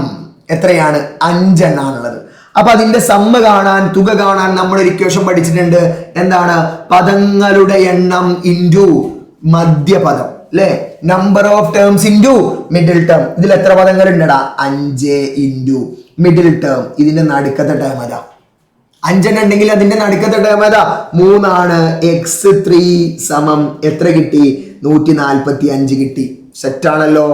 എത്രയാണ്? 5 എണ്ണാണുള്ളത്. അപ്പൊ അതിന്റെ സമ്മ കാണാൻ, തുക കാണാൻ നമ്മൾ ഒരു ഇക്വേഷൻ പഠിച്ചിട്ടുണ്ട്. എന്താണ്? പദങ്ങളുടെ എണ്ണം ഇൻറ്റു മധ്യപദം അല്ലെ? Number of terms into middle term. ഇതിൽ എത്ര പദങ്ങൾ ഉണ്ടടാ? 5 ഇൻറ്റു മിഡിൽ ടേം. ഇതിന്റെ നടുക്കത്തെ ടേം അതാ 5 ഉണ്ടെങ്കിൽ അതിന്റെ നടുക്കത്തെ ടേം ഏതാ? 3 ആണ്. x3 സമം എത്ര കിട്ടി? 145 കിട്ടി. സെറ്റ് ആണല്ലോ?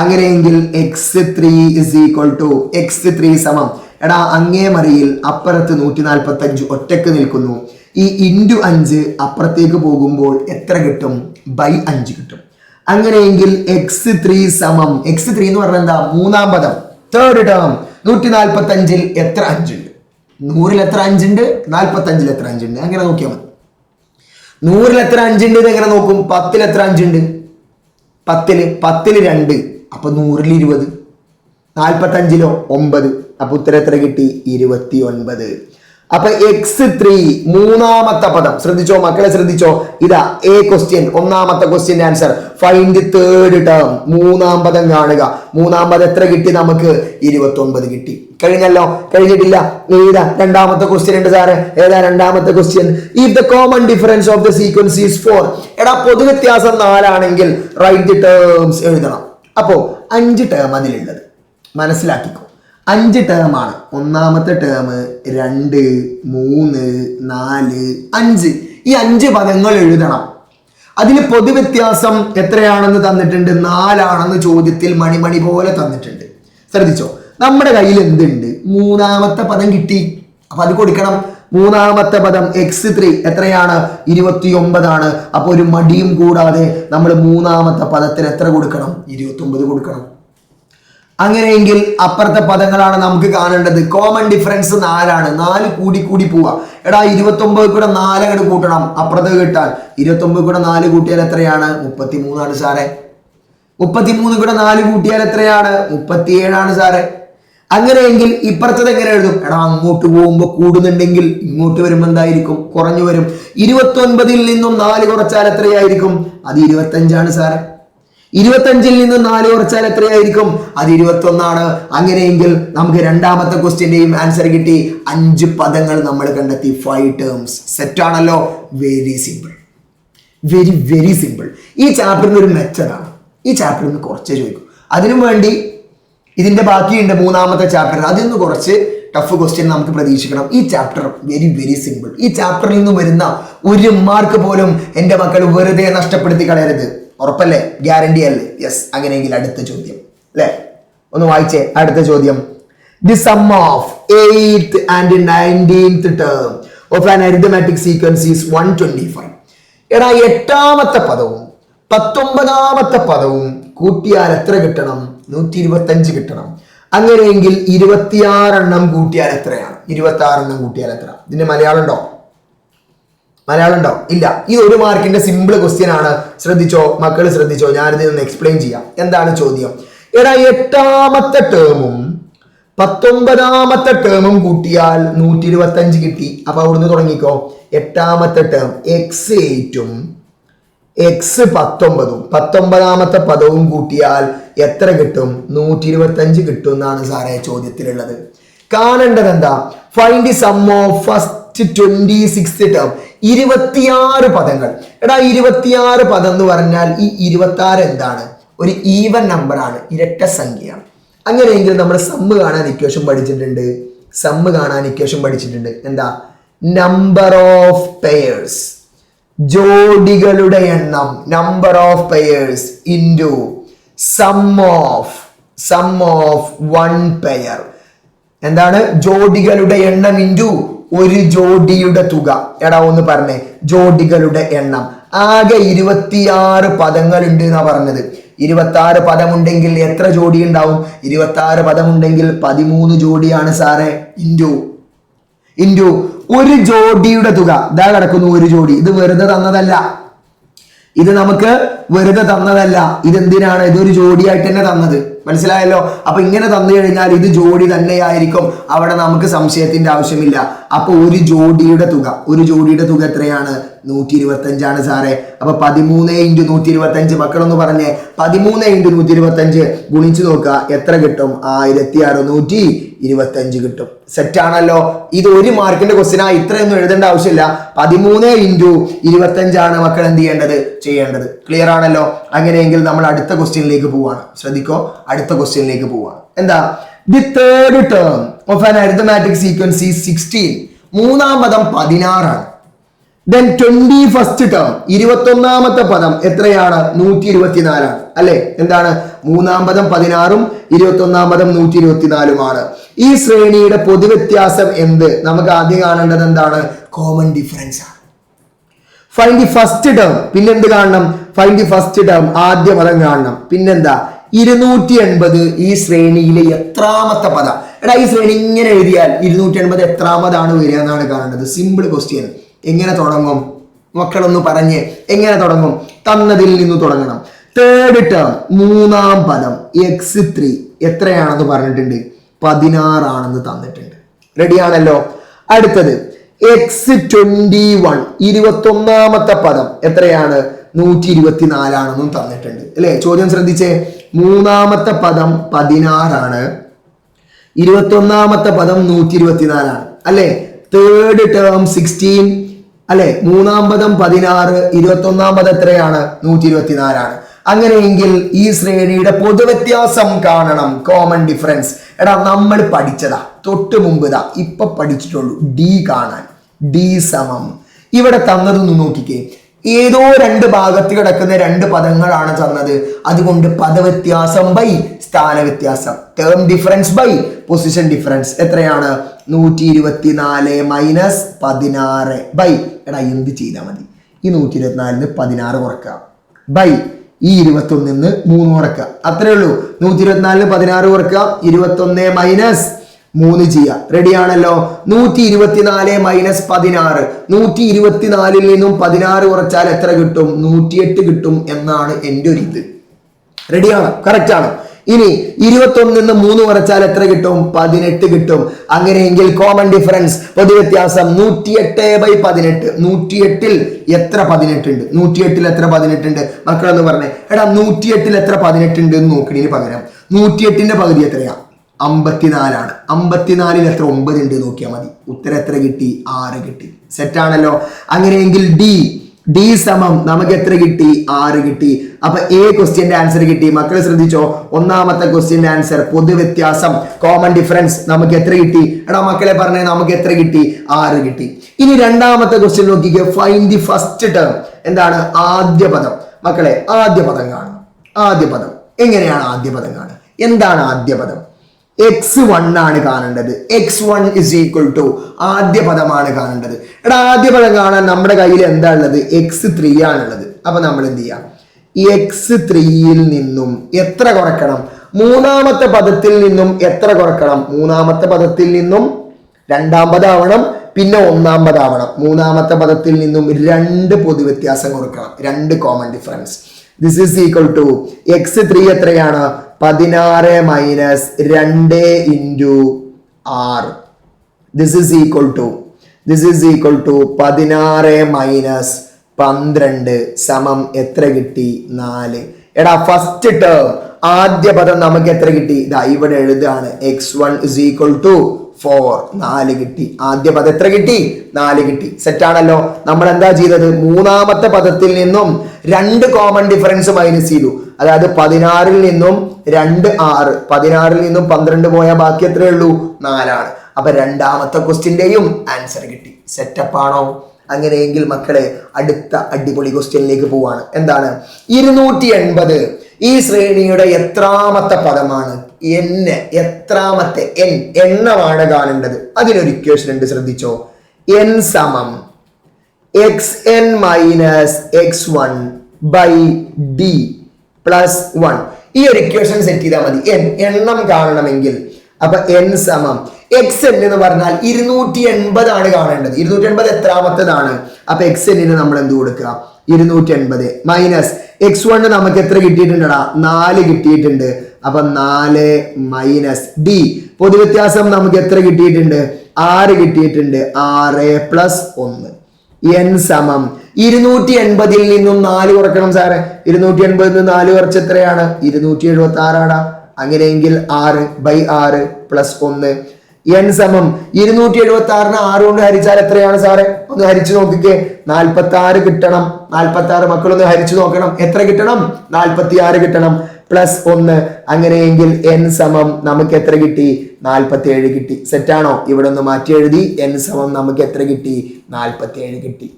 അങ്ങനെയെങ്കിൽ x3 is equal to x3 സമം, എടാ അങ്ങേ മറിയിൽ അപ്പുറത്ത് 145 ഒറ്റക്ക് നിൽക്കുന്നു. ഈ ഇൻറ്റു 5 അപ്പുറത്തേക്ക് പോകുമ്പോൾ എത്ര കിട്ടും? ബൈ 5 കിട്ടും. അങ്ങനെയെങ്കിൽ x3 സമം, x3 എന്ന് പറഞ്ഞാൽ എന്താ? 3ാം പദം, തേർഡ് ടേം. 145 എത്ര 5 ഉണ്ട്? 100 എത്ര 5 ഉണ്ട്? 45 എത്ര 5 ഉണ്ട്? അങ്ങനെ നോക്കിയാൽ മതി. 100 എത്ര 5 ഉണ്ട് എങ്ങനെ നോക്കും? 10 എത്ര 5 ഉണ്ട്? 10 2, അപ്പൊ 100 20. 45 9, അപ്പൊ ഉത്തരം എത്ര കിട്ടി? 29. അപ്പൊ x3 മൂന്നാമത്തെ പദം ശ്രദ്ധിച്ചോ മക്കളെ, ശ്രദ്ധിച്ചോ. ഇതാ എ ക്വസ്റ്റ്യൻ, ഒന്നാമത്തെ question answer. Find the third term, മൂന്നാം പദം കാണുക. മൂന്നാം പദം എത്ര കിട്ടി നമുക്ക്? 29 കിട്ടി. കഴിഞ്ഞല്ലോ? കഴിഞ്ഞിട്ടില്ല. ഏതാ രണ്ടാമത്തെ ക്വസ്റ്റ്യൻ ഉണ്ട് സാറ്? ഏതാ രണ്ടാമത്തെ question? If the common difference of the sequence is 4. എടാ പൊതുവ്യത്യാസം 4 ആണെങ്കിൽ റൈറ്റ് ദി ടേംസ് എഴുതണം. അപ്പോ 5 ടേം അതിലുള്ളത് മനസ്സിലാക്കിക്കോ. 5 ടേം ആണ്. ഒന്നാമത്തെ ടേം 2, 3, 4, 5. ഈ 5 പദങ്ങൾ എഴുതണം. അതിൽ പൊതുവ്യത്യാസം എത്രയാണെന്ന് തന്നിട്ടുണ്ട്? 4 ആണെന്ന് ചോദ്യത്തിൽ മണിമണി പോലെ തന്നിട്ടുണ്ട്. ശ്രദ്ധിച്ചോ, നമ്മുടെ കയ്യിൽ എന്തുണ്ട്? മൂന്നാമത്തെ പദം കിട്ടി. അപ്പൊ അത് കൊടുക്കണം. മൂന്നാമത്തെ പദം x3 എത്രയാണ്? 29 ആണ്. അപ്പൊ ഒരു മടിയും കൂടാതെ നമ്മൾ മൂന്നാമത്തെ പദത്തിന് എത്ര കൊടുക്കണം? 29 കൊടുക്കണം. അങ്ങനെയെങ്കിൽ അപ്പുറത്തെ പദങ്ങളാണ് നമുക്ക് കാണേണ്ടത്. കോമൺ ഡിഫറൻസ് 4 ആണ്. 4 കൂടി കൂടി പോവാ. എടാ 29 കൂടെ 4 അങ്ങോട്ട് കൂട്ടണം അപ്പുറത്ത് കിട്ടാൻ. 29 കൂടെ 4 കൂട്ടിയാൽ എത്രയാണ്? 33 ആണ് സാറേ. 33 കൂടെ 4 കൂട്ടിയാൽ എത്രയാണ്? 37 ആണ് സാറേ. അങ്ങനെയെങ്കിൽ ഇപ്പുറത്തത് എങ്ങനെ എഴുതും? എടാ അങ്ങോട്ട് പോകുമ്പോൾ കൂടുന്നുണ്ടെങ്കിൽ ഇങ്ങോട്ട് വരുമ്പോൾ എന്തായിരിക്കും? കുറഞ്ഞു വരും. 29ൽ നിന്നും 4 കുറച്ചാൽ എത്രയായിരിക്കും? അത് 25 ആണ് സാറേ. 25ൽ നിന്ന് 4 കുറച്ചാൽ എത്രയായിരിക്കും? അത് 21 ആണ്. അങ്ങനെയെങ്കിൽ നമുക്ക് രണ്ടാമത്തെ ക്വസ്റ്റ്യന്റെയും ആൻസർ കിട്ടി. 5 പദങ്ങൾ നമ്മൾ കണ്ടെത്തി. 5 ടേംസ്. സെറ്റ് ആണല്ലോ? Very simple, very very simple. ഈ ചാപ്റ്ററിന് ഒരു മെച്ചതാണ്. ഈ ചാപ്റ്ററിൽ നിന്ന് കുറച്ചേ ചോദിക്കും. അതിനു വേണ്ടി ഇതിന്റെ ബാക്കിയുണ്ട് മൂന്നാമത്തെ ചാപ്റ്റർ. അതിൽ നിന്ന് കുറച്ച് ടഫ് ക്വസ്റ്റ്യൻ നമുക്ക് പ്രതീക്ഷിക്കണം. ഈ ചാപ്റ്റർ വെരി വെരി സിമ്പിൾ. ഈ ചാപ്റ്ററിൽ നിന്ന് വരുന്ന 1 മാർക്ക് പോലും എൻ്റെ മക്കൾ വെറുതെ നഷ്ടപ്പെടുത്തി കളയരുത്. ഉറപ്പല്ലേ? ഗ്യാരണ്ടി അല്ലേ? യെസ്. അങ്ങനെയെങ്കിൽ അടുത്ത ചോദ്യം അല്ലെ, ഒന്ന് വായിച്ചേ. അടുത്ത ചോദ്യം, the sum of 8th and 19th term of an arithmetic sequence is 125. എടാ 8ാമത്തെ പദവും 19ാമത്തെ പദവും കൂട്ടിയാൽ എത്ര കിട്ടണം? 125 കിട്ടണം. അങ്ങനെയെങ്കിൽ 26 എണ്ണം കൂട്ടിയാൽ എത്രയാണ്? 26 എണ്ണം കൂട്ടിയാൽ എത്ര? ഇതിന്റെ മലയാളം ഉണ്ടോ? മലയാളം ഉണ്ടോ? ഇല്ല. ഇത് 1 മാർക്കിന്റെ സിമ്പിൾ ക്വസ്റ്റ്യൻ ആണ്. ശ്രദ്ധിച്ചോ മക്കൾ, ശ്രദ്ധിച്ചോ. ഞാനിത് ഒന്ന് എക്സ്പ്ലെയിൻ ചെയ്യാം. എന്താണ് ചോദ്യം? എടാ 8ാമത്തെ ടേമും 19ാമത്തെ ടേമും കൂട്ടിയാൽ 125 കിട്ടി. അപ്പൊ അവിടുന്ന് തുടങ്ങിക്കോ. 8ാമത്തെ ടേം x8ഉം x19ഉം 19ാമത്തെ പദവും കൂട്ടിയാൽ എത്ര കിട്ടും? 125 കിട്ടും എന്നാണ് സാറേ ചോദ്യത്തിലുള്ളത്. കാണേണ്ടത് എന്താ? Find the sum of first 26th term. 26 പദങ്ങൾ. എടാ 26 പദം എന്ന് പറഞ്ഞാൽ ഈ 26 എന്താണ്? ഒരു ഈവൻ നമ്പർ ആണ്, ഇരട്ട സംഖ്യയാണ്. അങ്ങനെയെങ്കിൽ നമ്മൾ സമ്മ് കാണാൻ ഇക്വേഷൻ പഠിച്ചിട്ടുണ്ട്. സമ്മ് കാണാൻ ഇക്വേഷൻ പഠിച്ചിട്ടുണ്ട്. എന്താ? നമ്പർ ഓഫ് പെയർസ്, ജോഡികളുടെ എണ്ണം, number of pairs into sum of 1 pair. എന്താണ്? ജോഡികളുടെ എണ്ണം ഇൻറ്റു ഒരു ജോഡിയുടെ തുക. എടാ ഒന്ന് പറഞ്ഞേ, ജോഡികളുടെ എണ്ണം. ആകെ 26 പദങ്ങൾ ഉണ്ട് എന്നാ പറഞ്ഞത്. 26 പദമുണ്ടെങ്കിൽ എത്ര ജോഡി ഉണ്ടാവും? 26 പദമുണ്ടെങ്കിൽ 13 ജോഡിയാണ് സാറേ. ഇൻറ്റു ഒരു ജോഡിയുടെ തുക. ഇതാ കിടക്കുന്നു ഒരു ജോഡി. ഇത് വെറുതെ തന്നതല്ല. ഇത് നമുക്ക് വെറുതെ തന്നതല്ല. ഇതെന്തിനാണ്? ഇതൊരു ജോഡിയായിട്ട് തന്നെ തന്നത്. മനസ്സിലായല്ലോ? അപ്പൊ ഇങ്ങനെ തന്നു കഴിഞ്ഞാൽ ഇത് ജോഡി തന്നെയായിരിക്കും. അവിടെ നമുക്ക് സംശയത്തിന്റെ ആവശ്യമില്ല. അപ്പൊ ഒരു ജോഡിയുടെ തുക എത്രയാണ്? 125 ആണ് സാറേ. അപ്പൊ 13 × 125. മക്കളൊന്ന് പറഞ്ഞേ, 13 × 125 ഗുണിച്ചു നോക്കുക, എത്ര കിട്ടും? 1625 കിട്ടും. സെറ്റ് ആണല്ലോ? ഇത് 1 മാർക്കിന്റെ ക്വസ്റ്റ്യൻ. ഇത്രയൊന്നും എഴുതേണ്ട ആവശ്യമില്ല. 13 × 25 ആണ് മക്കൾ എന്ത് ചെയ്യേണ്ടത്. ക്ലിയർ ആണല്ലോ? അങ്ങനെയെങ്കിൽ നമ്മൾ അടുത്ത ക്വസ്റ്റ്യനിലേക്ക് പോവാണ്. ശ്രദ്ധിക്കോ, അടുത്ത ക്വസ്റ്റ്യനിലേക്ക് പോവാണ്. എന്താ? The third term of an arithmetic sequence is 16. മൂന്നാം പദം 16 ആണ്. Then 21st ടേം, 21ാമത്തെ പദം എത്രയാണ്? 124 ആണ് അല്ലെ? എന്താണ്? മൂന്നാം പദം 16ഉം 21ാം പദം 124ഉമാണ്. ഈ ശ്രേണിയുടെ പൊതുവ്യത്യാസം എന്ത്? നമുക്ക് ആദ്യം കാണേണ്ടത് എന്താണ്? കോമൺ ഡിഫറൻസ് ആണ്. Find the first term. പിന്നെന്ത് കാണണം? ഫൈൻഡ് ദി ഫസ്റ്റ് ടേം, ആദ്യ പദം കാണണം. പിന്നെന്താ? 280 ഈ ശ്രേണിയിലെ എത്രാമത്തെ പദം? എടാ ഈ ശ്രേണി ഇങ്ങനെ എഴുതിയാൽ 280 എത്രാമതാണ് വരിക എന്നാണ് കാണേണ്ടത്. Simple question. എങ്ങനെ തുടങ്ങും? മക്കളൊന്ന് പറഞ്ഞേ, എങ്ങനെ തുടങ്ങും? തന്നതിൽ നിന്ന് തുടങ്ങണം. തേർഡ് ടേം, മൂന്നാം പദം x3 എത്രയാണെന്ന് പറഞ്ഞിട്ടുണ്ട്? 16 ആണെന്ന് തന്നിട്ടുണ്ട്. റെഡി ആണല്ലോ? അടുത്തത് x21 21ാമത്തെ പദം എത്രയാണ്? 124 തന്നിട്ടുണ്ട് അല്ലെ? ചോദ്യം ശ്രദ്ധിച്ചേ. മൂന്നാമത്തെ പദം 16 21ാമത്തെ പദം 124 അല്ലെ? തേർഡ് ടേം 16 അല്ലെ? മൂന്നാം പദം 16 21ാം പദം എത്രയാണ്? 124. അങ്ങനെയെങ്കിൽ ഈ ശ്രേണിയുടെ പൊതുവ്യത്യാസം കാണണം. കോമൺ ഡിഫറൻസ് എടാ നമ്മൾ പഠിച്ചതാ, തൊട്ട് മുമ്പ് ഇപ്പൊ പഠിച്ചിട്ടുള്ളൂ. ഡി കാണാൻ. ഡി സമം ഇവിടെ തന്നതൊന്ന് നോക്കിക്കേ. ഏതോ രണ്ട് ഭാഗത്ത് കിടക്കുന്ന രണ്ട് പദങ്ങളാണ് തന്നത്. അതുകൊണ്ട് പദവ്യത്യാസം ബൈ സ്ഥാനവ്യത്യാസം, term difference by position difference എത്രയാണ്? 124 മൈനസ് 16 ബൈ എടാ എന്ത് ചെയ്താൽ മതി? ഈ 124 16 കുറക്കുക ബൈ ഈ 21 3 കുറക്കുക. അത്രേ ഉള്ളൂ. 124 16 കുറക്കുക, 21 മൈനസ് 3 ചെയ്യുക. റെഡിയാണല്ലോ. 124 മൈനസ് 16, 124 നിന്നും 16 കുറച്ചാൽ എത്ര കിട്ടും? 108 കിട്ടും എന്നാണ് എൻ്റെ ഒരു ഇത്. റെഡിയാണ്, കറക്റ്റ് ആണ്. ഇനി 21 നിന്ന് 3 കുറച്ചാൽ എത്ര കിട്ടും? 18 കിട്ടും. അങ്ങനെയെങ്കിൽ കോമൺ ഡിഫറൻസ് പൊതുവ്യത്യാസം 108/18. 108ൽ എത്ര 18 ഉണ്ട്? 108ൽ എത്ര 18 ഉണ്ട്? മക്കളൊന്ന് പറഞ്ഞേ. എടാ 108ൽ എത്ര 18 ഉണ്ട് എന്ന് നോക്കണതിന് പകരം 108ന്റെ പകുതി എത്രയാ? 54 ആണ്. 54ൽ എത്ര 9 ഉണ്ട് നോക്കിയാൽ മതി. ഉത്തരം എത്ര കിട്ടി? 6 കിട്ടി. സെറ്റാണല്ലോ. അങ്ങനെയെങ്കിൽ ഡി സമം നമുക്ക് എത്ര കിട്ടി? 6 കിട്ടി. അപ്പൊ എ ക്വസ്റ്റ്യന്റെ ആൻസർ കിട്ടി. മക്കൾ ശ്രദ്ധിച്ചോ. ഒന്നാമത്തെ ക്വസ്റ്റ്യന്റെ ആൻസർ പൊതുവ്യത്യാസം കോമൺ ഡിഫറൻസ് നമുക്ക് എത്ര കിട്ടി? എടാ മക്കളെ പറഞ്ഞേ, നമുക്ക് എത്ര കിട്ടി? 6 കിട്ടി. ഇനി രണ്ടാമത്തെ ക്വസ്റ്റ്യൻ നോക്കിക്കേ. Find the first term. എന്താണ്? ആദ്യ പദം. മക്കളെ ആദ്യ പദം കാണും. ആദ്യ പദം എങ്ങനെയാണ്? ആദ്യ പദം കാണുക. എന്താണ് ആദ്യ പദം? x1 ആണ് കാണേണ്ടത്. x1 ഇസ് ഈക്വൽ ടു ആദ്യ പദമാണ് കാണേണ്ടത്. എടാ ആദ്യ പദം കാണാൻ നമ്മുടെ കയ്യിൽ എന്താ ഉള്ളത്? x3 ആണുള്ളത്. അപ്പൊ നമ്മൾ എന്ത് ചെയ്യാം? x3യിൽ നിന്നും എത്ര കുറക്കണം? മൂന്നാമത്തെ പദത്തിൽ നിന്നും എത്ര കുറക്കണം? മൂന്നാമത്തെ പദത്തിൽ നിന്നും രണ്ടാം പദമാവണം, പിന്നെ ഒന്നാം പദമാവണം. മൂന്നാമത്തെ പദത്തിൽ നിന്നും 2 പൊതുവ്യത്യാസം കൊടുക്കണം, 2 common difference. This is equal to x3 എത്രയാണ്? 16 minus 2 into 6. This is equal to 16 minus 12 സമം എത്ര കിട്ടി? 4. എടാ ഫസ്റ്റ് ടേം ആദ്യ പദം നമുക്ക് എത്ര കിട്ടി? ഇതാ ഇവിടെ എഴുതാണ്. x1 is equal to 4. 4 കിട്ടി. ആദ്യ പദം എത്ര കിട്ടി? 4 കിട്ടി. സെറ്റ് ആണല്ലോ. നമ്മൾ എന്താ ചെയ്തത്? മൂന്നാമത്തെ പദത്തിൽ നിന്നും 2 കോമൺ ഡിഫറൻസ് മൈനസ് ചെയ്തു. അതായത് 16ൽ നിന്നും 2 6, 16ൽ നിന്നും 12 പോയാൽ ബാക്കി എത്രയേ ഉള്ളൂ? 4 ആണ്. അപ്പൊ രണ്ടാമത്തെ ക്വസ്റ്റ്യന്റെയും ആൻസർ കിട്ടി. സെറ്റപ്പ് ആണോ? അങ്ങനെയെങ്കിൽ മക്കളെ അടുത്ത അടിപൊളി ക്വസ്റ്റ്യനിലേക്ക് പോവാണ്. എന്താണ്? 280 ഈ ശ്രേണിയുടെ എത്രാമത്തെ പദമാണ്? എത്രാമത്തെ എണ്ണമാണ് കാണേണ്ടത്. അതിനൊരു ഇക്വേഷൻ ഉണ്ട്, ശ്രദ്ധിച്ചോ. n സമം xn minus x1 by d plus 1. ഈ ഒരു ഇക്വേഷൻ സെറ്റ് ചെയ്താൽ മതി. എണ്ണം കാണണമെങ്കിൽ. അപ്പൊ n സമം xn എന്ന് പറഞ്ഞാൽ 280 ആണ് കാണേണ്ടത്. 280 എത്രാമത്തേതാണ്? അപ്പൊ xn നമ്മൾ എന്ത് കൊടുക്കുക? 280 മൈനസ് x1 നമുക്ക് എത്ര കിട്ടിയിട്ടുണ്ടടാ? 4 കിട്ടിയിട്ടുണ്ട്. അപ്പൊ 4 മൈനസ് d പൊതുവ്യത്യാസം നമുക്ക് എത്ര കിട്ടിയിട്ടുണ്ട്? 6 കിട്ടിയിട്ടുണ്ട്. 6 പ്ലസ് 1. n സമം 280ൽ നിന്നും 4 കുറക്കണം സാറേ. 280ൽ നിന്ന് 4 കുറച്ച് എത്രയാണ്? 276 ആണ്. അങ്ങനെയെങ്കിൽ 6/6 പ്ലസ് 1. n സമം 276നെ 6 കൊണ്ട് ഹരിച്ചാൽ എത്രയാണ് സാറേ? ഒന്ന് ഹരിച്ചു നോക്കിക്കേ. 46 കിട്ടണം. 46 മക്കളൊന്ന് ഹരിച്ചു നോക്കണം. എത്ര കിട്ടണം? 46 കിട്ടണം. പ്ലസ് 1. അങ്ങനെയെങ്കിൽ n സമം നമുക്ക് എത്ര കിട്ടി? 47 കിട്ടി. സെറ്റാണോ? ഇവിടെ ഒന്ന് മാറ്റി എഴുതി. n സമം നമുക്ക് എത്ര കിട്ടി? 47 കിട്ടി.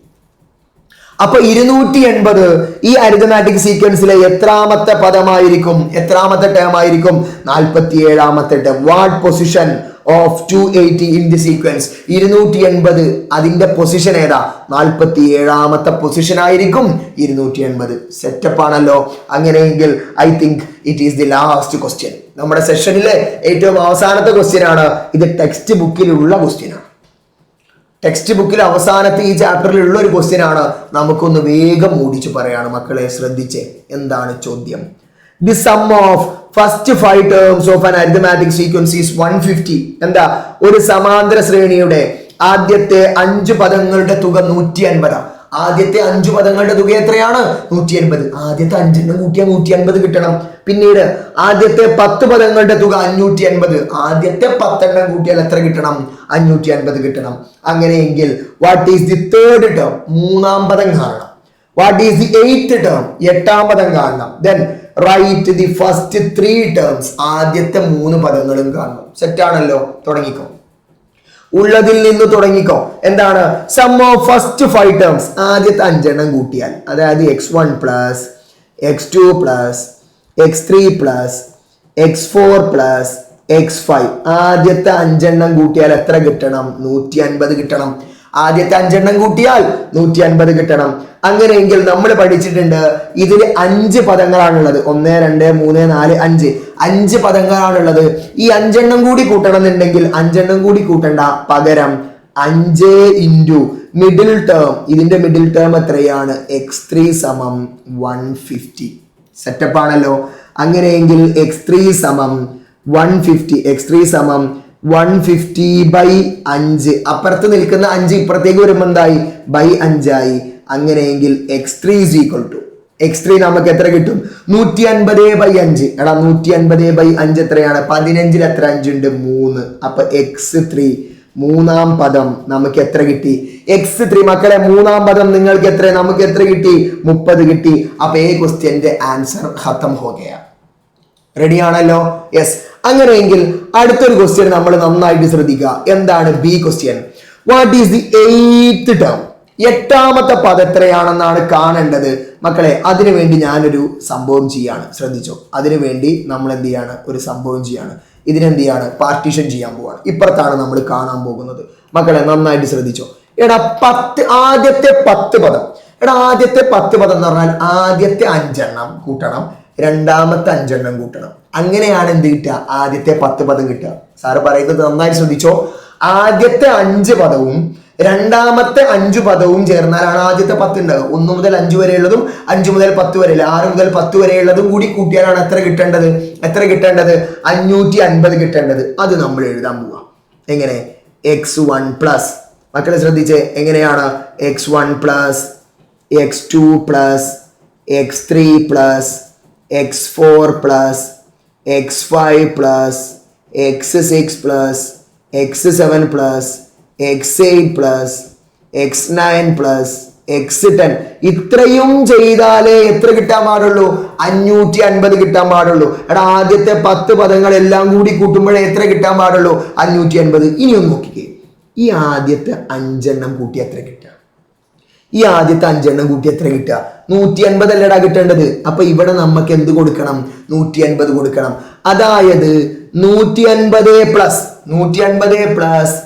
അപ്പൊ 280 ഈ അരിഥമാറ്റിക് സീക്വൻസിലെ എത്രാമത്തെ പദമായിരിക്കും? എത്രാമത്തെ ടേം ആയിരിക്കും? 47ാമത്തെ term. What position of 280 in the sequence? 280 അതിന്റെ പൊസിഷൻ ഏതാ? 47ാമത്തെ പൊസിഷൻ ആയിരിക്കും 280. സെറ്റപ്പ് ആണല്ലോ. അങ്ങനെയെങ്കിൽ I think it is the last question. നമ്മുടെ സെഷനിലെ ഏറ്റവും അവസാനത്തെ ക്വസ്റ്റ്യൻ ആണ് ഇത്. ടെക്സ്റ്റ് ബുക്കിലുള്ള ക്വസ്റ്റ്യൻ ആണ്. ടെക്സ്റ്റ് ബുക്കിൽ അവസാനത്തെ ഈ ചാപ്റ്ററിലുള്ള ഒരു ക്വസ്റ്റ്യൻ ആണ്. നമുക്കൊന്ന് വേഗം ഓടിച്ചു പറയാണ് മക്കളെ, ശ്രദ്ധിച്ചേ. എന്താണ് ചോദ്യം? The sum of first 5 terms of an arithmetic sequence is 150. എന്താ? ഒരു സമാന്തര ശ്രേണിയുടെ ആദ്യത്തെ 5 പദങ്ങളുടെ തുക 150. ആദ്യത്തെ 5 പദങ്ങളുടെ തുക എത്രയാണ്? 150. ആദ്യത്തെ 5 കൂട്ടിയാൽ 150 കിട്ടണം. പിന്നീട് ആദ്യത്തെ 10 പദങ്ങളുടെ തുക 550. ആദ്യത്തെ 10 കൂട്ടിയാൽ എത്ര കിട്ടണം? 550 കിട്ടണം. അങ്ങനെയെങ്കിൽ what is the third term? 3-ാം പദം കാണണം. What is the 8th term? 8-ാം പദം കാണണം. Then write the first 3 terms. ആദ്യത്തെ 3 പദങ്ങളും കാണണം. സെറ്റാണല്ലോ? തുടങ്ങിക്കോ. ഉള്ളതിൽ നിന്ന് തുടങ്ങിക്കോ. എന്താണ്? Sum of first 5 terms. ആദ്യത്തെ 5 കൂട്ടിയാൽ, അതായത് x1 plus x2 plus x3 plus x4 plus x5. ആദ്യത്തെ 5 കൂട്ടിയാൽ എത്ര കിട്ടണം? 150 കിട്ടണം. ആദ്യത്തെ 5 കൂട്ടിയാൽ 150 കിട്ടണം. അങ്ങനെയെങ്കിൽ നമ്മൾ പഠിച്ചിട്ടുണ്ട് ഇതിൽ 5 പദങ്ങളാണുള്ളത്. 1 2 3 4 5 5 പദങ്ങളാണുള്ളത്. ഈ 5 കൂടി കൂട്ടണം എന്നുണ്ടെങ്കിൽ 5 കൂടി കൂട്ടണ്ട, പകരം 5 ഇൻറ്റു മിഡിൽ ടേം. ഇതിന്റെ മിഡിൽ ടേം എത്രയാണ്? x3 സമം 150. സെറ്റപ്പ് ആണല്ലോ? അങ്ങനെയെങ്കിൽ x3 സമം 150. x3 സമം 150/5. അപ്പുറത്ത് നിൽക്കുന്ന 5 ഇപ്പുറത്തേക്ക് വരുമ്പോൾ എന്തായി? /5 ആയി. അങ്ങനെയെങ്കിൽ x3 is equal to x3 നമുക്ക് എത്ര കിട്ടും? 150/5. എടാ 150/5 എത്രയാണ്? 15-ൽ എത്ര 5 ഉണ്ട്? 3. അപ്പൊ x3 3-ാം പദം നമുക്ക് എത്ര കിട്ടി? x3 മക്കളെ 3-ാം പദം നിങ്ങൾക്ക് എത്ര? നമുക്ക് എത്ര കിട്ടി? 30 കിട്ടി. അപ്പൊ ഈ ക്വസ്റ്റ്യന്റെ ആൻസർ ഖത്തം ഹോ ഗയാ. റെഡി ആണല്ലോ? യെസ്. അങ്ങനെയെങ്കിൽ അടുത്തൊരു ക്വസ്റ്റ്യൻ നമ്മൾ നന്നായിട്ട് ശ്രദ്ധിക്കുക. എന്താണ്? B question. What is the 8th term? 8-ാമത്തെ പദം എത്രയാണെന്നാണ് കാണേണ്ടത് മക്കളെ. അതിനുവേണ്ടി ഞാനൊരു സംഭവം ചെയ്യാണ്. ശ്രദ്ധിച്ചോ. അതിനുവേണ്ടി നമ്മൾ എന്ത് ചെയ്യാണ്? ഒരു സംഭവം ചെയ്യാണ്. ഇതിനെന്ത് ചെയ്യാണ്? പാർട്ടീഷൻ ചെയ്യാൻ പോവാണ്. ഇപ്പുറത്താണ് നമ്മൾ കാണാൻ പോകുന്നത്. മക്കളെ നന്നായിട്ട് ശ്രദ്ധിച്ചോ. എടാ ആദ്യത്തെ 10 പദം. എടാ ആദ്യത്തെ 10 പദം എന്ന് പറഞ്ഞാൽ ആദ്യത്തെ 5 കൂട്ടണം, രണ്ടാമത്തെ 5 കൂട്ടണം. അങ്ങനെയാണ് എന്ത് കിട്ടുക? ആദ്യത്തെ 10 പദം കിട്ടുക. സാറ് പറയുന്നത് നന്നായിട്ട് ശ്രദ്ധിച്ചോ. ആദ്യത്തെ 5 പദവും രണ്ടാമത്തെ 5 പദവും ചേർന്നാലാണ് ആദ്യത്തെ 10 ഉണ്ടാകുക. 1 മുതൽ 5 വരെയുള്ളതും 5 മുതൽ 10 വരെ, 6 മുതൽ 10 വരെയുള്ളതും കൂടി കൂട്ടിയാലാണ് എത്ര കിട്ടേണ്ടത്? 550 കിട്ടേണ്ടത്. അത് നമ്മൾ എഴുതാൻ പോവാ. എങ്ങനെ? x1 plus. മക്കളെ ശ്രദ്ധിച്ചേ. എങ്ങനെയാണ്? x1 plus x2 plus x3 plus x4 plus x5 plus x6 plus x7 plus x8 plus x9 plus x10. ഇത്രയും ചെയ്താലേ എത്ര കിട്ടാൻ പാടുള്ളൂ? 550 കിട്ടാൻ പാടുള്ളൂ. എടാ ആദ്യത്തെ 10 പദങ്ങൾ എല്ലാം കൂടി കൂട്ടുമ്പോഴേ എത്ര കിട്ടാൻ പാടുള്ളൂ? 550. ഇനി ഒന്ന് നോക്കിക്കേ. ഈ ആദ്യത്തെ 5 കൂട്ടി എത്ര കിട്ടുക? ഈ ആദ്യത്തെ 5 കൂട്ടി എത്ര കിട്ടുക? 150 അല്ലടാ കിട്ടേണ്ടത്. അപ്പൊ ഇവിടെ നമുക്ക് എന്ത് കൊടുക്കണം? 150 കൊടുക്കണം. അതായത് 150 plus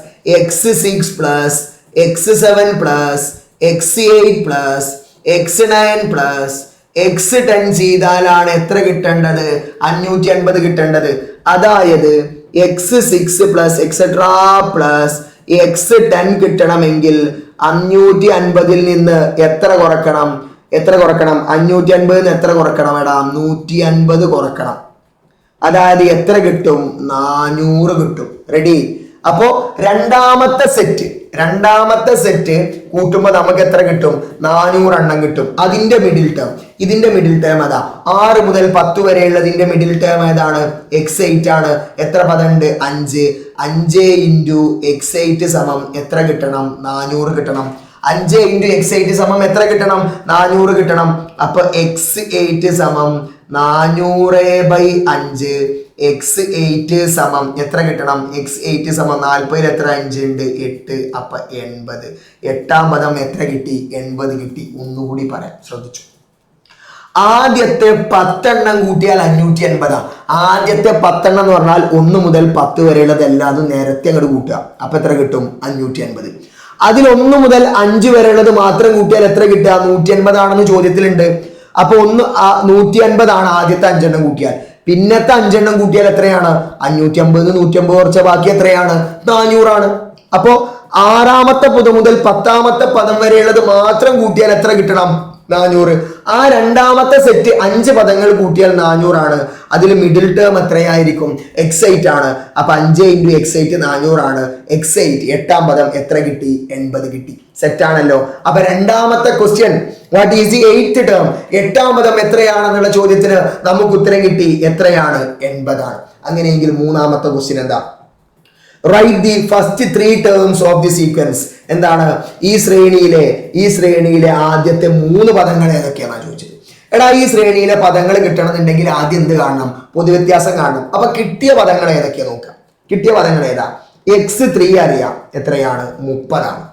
x6 plus x7 plus x8 plus x9 plus x10 ചെയ്താലാണ് എത്ര കിട്ടേണ്ടത്? 550 കിട്ടേണ്ടത്. അതായത് x6 plus et cetera plus x10 കിട്ടണമെങ്കിൽ 550-ൽ നിന്ന് എത്ര കുറക്കണം? 550 എത്ര കുറക്കണം? എടാ 150 കുറക്കണം. അതായത് എത്ര കിട്ടും? 400 കിട്ടും. റെഡി? അപ്പോ രണ്ടാമത്തെ സെറ്റ് കൂട്ടുമ്പോൾ നമുക്ക് എത്ര കിട്ടും? 400 കിട്ടും. അതിന്റെ മിഡിൽ ടേം, ഇതിന്റെ മിഡിൽ ടേം അതാ 6 മുതൽ 10 വരെയുള്ളതിന്റെ മിഡിൽ ടേം ഏതാണ്? x8 ആണ്. എത്ര പദമുണ്ട്? 5. 5 ഇൻറ്റു x8 സമം എത്ര കിട്ടണം? 400 കിട്ടണം. 5 ഇൻറ്റു x8 സമം എത്ര കിട്ടണം? 400 കിട്ടണം. അപ്പൊ x8 സമം 400/5. x8 സമം എത്ര കിട്ടണം? x8 സമം 40-ൽ എത്ര 5 ഉണ്ട്? 8. അപ്പൊ 80. 8-ാം പദം എത്ര കിട്ടി? 80 കിട്ടി. ഒന്നുകൂടി പറയാം, ശ്രദ്ധിച്ചു. ആദ്യത്തെ 10 കൂട്ടിയാൽ 550. ആദ്യത്തെ 10 എന്ന് പറഞ്ഞാൽ 1 മുതൽ 10 വരെയുള്ളത് എല്ലാതും നേരത്തെ അങ്ങോട്ട് കൂട്ടുക. അപ്പൊ എത്ര കിട്ടും? 550. അതിൽ 1 മുതൽ 5 വരെയുള്ളത് മാത്രം കൂട്ടിയാൽ എത്ര കിട്ടുക? 180 ആണെന്ന് ചോദ്യത്തിലുണ്ട്. അപ്പൊ 150 ആണ് ആദ്യത്തെ 5 കൂട്ടിയാൽ. പിന്നത്തെ 5 കൂട്ടിയാൽ എത്രയാണ്? 550. 150 കുറച്ച ബാക്കി എത്രയാണ്? 400 ആണ്. അപ്പോ 6-ാമത്തെ പദം മുതൽ 10-ാമത്തെ പദം വരെയുള്ളത് മാത്രം കൂട്ടിയാൽ എത്ര കിട്ടണം? 400. ആ രണ്ടാമത്തെ സെറ്റ് 5 പദങ്ങൾ കൂട്ടിയാൽ 400 ആണ്. അതിൽ മിഡിൽ ടേം എത്രയായിരിക്കും? x8 ആണ്. അപ്പൊ 5 × x8 400 ആണ്. x8 8ാം പദം എത്ര കിട്ടി? 80 കിട്ടി. സെറ്റ് ആണല്ലോ. അപ്പൊ രണ്ടാമത്തെ question, what is the 8th term? 8ാം പദം എത്രയാണെന്നുള്ള ചോദ്യത്തിന് നമുക്ക് ഉത്തരം കിട്ടി. എത്രയാണ്? 80 ആണ്. അങ്ങനെയെങ്കിൽ മൂന്നാമത്തെ ക്വസ്റ്റ്യൻ എന്താ? Write the first 3 terms of the sequence. എന്താണ്? ഈ ശ്രേണിയിലെ ആദ്യത്തെ 3 പദങ്ങൾ ഏതൊക്കെയാണ് ചോദിച്ചത്. എടാ, ഈ ശ്രേണിയിലെ പദങ്ങൾ കിട്ടണമെന്നുണ്ടെങ്കിൽ ആദ്യം എന്ത് കാണണം? പൊതുവ്യത്യാസം കാണണം. അപ്പൊ കിട്ടിയ പദങ്ങൾ ഏതൊക്കെയാ നോക്കാം. കിട്ടിയ പദങ്ങൾ ഏതാ? x3 അറിയാം, എത്രയാണ്? 30 ആണ്.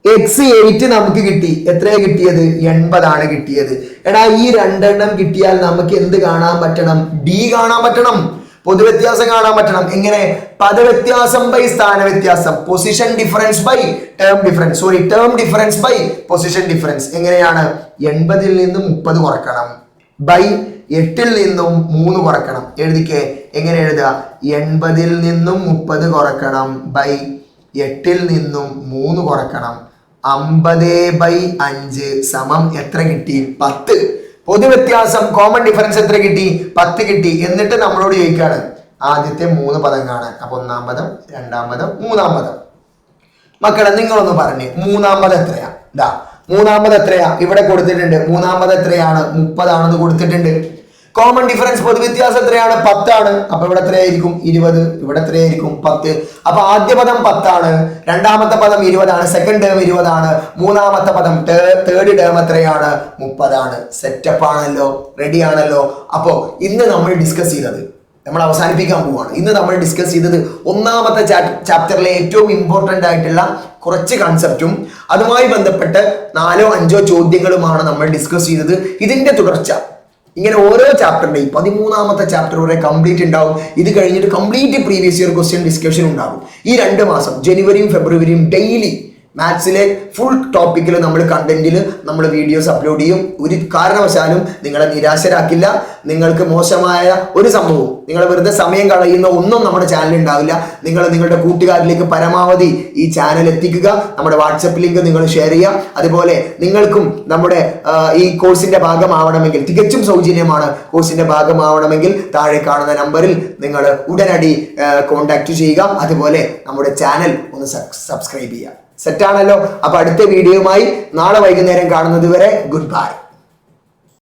x8 നമുക്ക് കിട്ടി. എത്രയാ കിട്ടിയത്? 80 ആണ് കിട്ടിയത്. എടാ, ഈ രണ്ടെണ്ണം കിട്ടിയാൽ നമുക്ക് എന്ത് കാണാൻ പറ്റണം? d കാണാൻ പറ്റണം. പൊതുവ്യത്യാസം കാണാൻ പറ്റണം. എങ്ങനെ? പദവ്യത്യാസം ബൈ സ്ഥാനവ്യത്യാസം, position difference by term difference, term difference by position difference. എങ്ങനെയാണ്? 80ൽ നിന്നും 30 കുറക്കണം ബൈ 8ൽ നിന്നും 3 കുറക്കണം. എഴുതിക്കേ. എങ്ങനെ എഴുതുക? 80ൽ നിന്നും 30 കുറക്കണം ബൈ 8ൽ നിന്നും 3 കുറക്കണം. 50/5 സമം എത്ര കിട്ടി? 10. പൊതുവ്യത്യാസം കോമൺ ഡിഫറൻസ് എത്ര കിട്ടി? 10 കിട്ടി. എന്നിട്ട് നമ്മളോട് ചോദിക്കാണ് ആദ്യത്തെ 3 പദം കാണാൻ. അപ്പൊ 1ാം പദം, 2ാം പദം, 3ാം പദം. മക്കളെ, നിങ്ങളൊന്ന് പറഞ്ഞേ, 3ാം പദം എത്രയാ? 3ാം പദം എത്രയാ? ഇവിടെ കൊടുത്തിട്ടുണ്ട്. 3ാം പദം എത്രയാണ്? 30 ആണെന്ന് കൊടുത്തിട്ടുണ്ട്. കോമൺ ഡിഫറൻസ് പൊതുവ്യത്യാസം എത്രയാണ്? 10 ആണ്. അപ്പൊ ഇവിടെ എത്രയായിരിക്കും? 20. ഇവിടെ എത്രയായിരിക്കും? 10. അപ്പൊ ആദ്യ പദം 10 ആണ്, രണ്ടാമത്തെ പദം 20 ആണ്, സെക്കൻഡ് ടേം 20 ആണ്, മൂന്നാമത്തെ പദം തേർഡ് ടേം എത്രയാണ്? 30 ആണ്. സെറ്റപ്പ് ആണല്ലോ, റെഡി ആണല്ലോ. അപ്പോ ഇന്ന് നമ്മൾ ഡിസ്കസ് ചെയ്തത്, നമ്മൾ അവസാനിപ്പിക്കാൻ പോവാണ്. ഇന്ന് നമ്മൾ ഡിസ്കസ് ചെയ്തത് ഒന്നാമത്തെ ചാപ്റ്ററിലെ ഏറ്റവും ഇമ്പോർട്ടന്റ് ആയിട്ടുള്ള കുറച്ച് കൺസെപ്റ്റും അതുമായി ബന്ധപ്പെട്ട് 4ഓ 5ഓ ചോദ്യങ്ങളുമാണ് നമ്മൾ ഡിസ്കസ് ചെയ്തത്. ഇതിന്റെ തുടർച്ച ഇങ്ങനെ ഓരോ ചാപ്റ്ററിന്റെയും 13ാമത്തെ ചാപ്റ്റർ വരെ കംപ്ലീറ്റ് ഉണ്ടാവും. ഇത് കഴിഞ്ഞിട്ട് complete previous year question discussion ഉണ്ടാകും. ഈ 2 മാസം ജനുവരിയും ഫെബ്രുവരിയും ഡെയിലി മാത്സിലെ ഫുൾ ടോപ്പിക്കിൽ നമ്മൾ കണ്ടന്റിൽ നമ്മൾ വീഡിയോസ് അപ്ലോഡ് ചെയ്യും. ഒരു കാരണവശാലും നിങ്ങളെ നിരാശരാക്കില്ല. നിങ്ങൾക്ക് മോശമായ ഒരു സംഭവവും, നിങ്ങൾ വെറുതെ സമയം കളയുന്ന ഒന്നും നമ്മുടെ ചാനലിൽ ഉണ്ടാവില്ല. നിങ്ങൾ നിങ്ങളുടെ കൂട്ടുകാരിലേക്ക് പരമാവധി ഈ ചാനൽ എത്തിക്കുക. നമ്മുടെ വാട്സപ്പ് ലിങ്ക് നിങ്ങൾ ഷെയർ ചെയ്യുക. അതുപോലെ നിങ്ങൾക്കും നമ്മുടെ ഈ കോഴ്സിന്റെ ഭാഗമാവണമെങ്കിൽ, തികച്ചും സൗജന്യമാണ്, കോഴ്സിന്റെ ഭാഗമാവണമെങ്കിൽ താഴെ കാണുന്ന നമ്പറിൽ നിങ്ങൾ ഉടനടി കോൺടാക്ട് ചെയ്യുക. അതുപോലെ നമ്മുടെ ചാനൽ ഒന്ന് സബ്സ്ക്രൈബ് ചെയ്യുക. സെറ്റാണല്ലോ. അപ്പൊ അടുത്ത വീഡിയോയുമായി നാളെ വൈകുന്നേരം കാണുന്നത് വരെ ഗുഡ് ബൈ.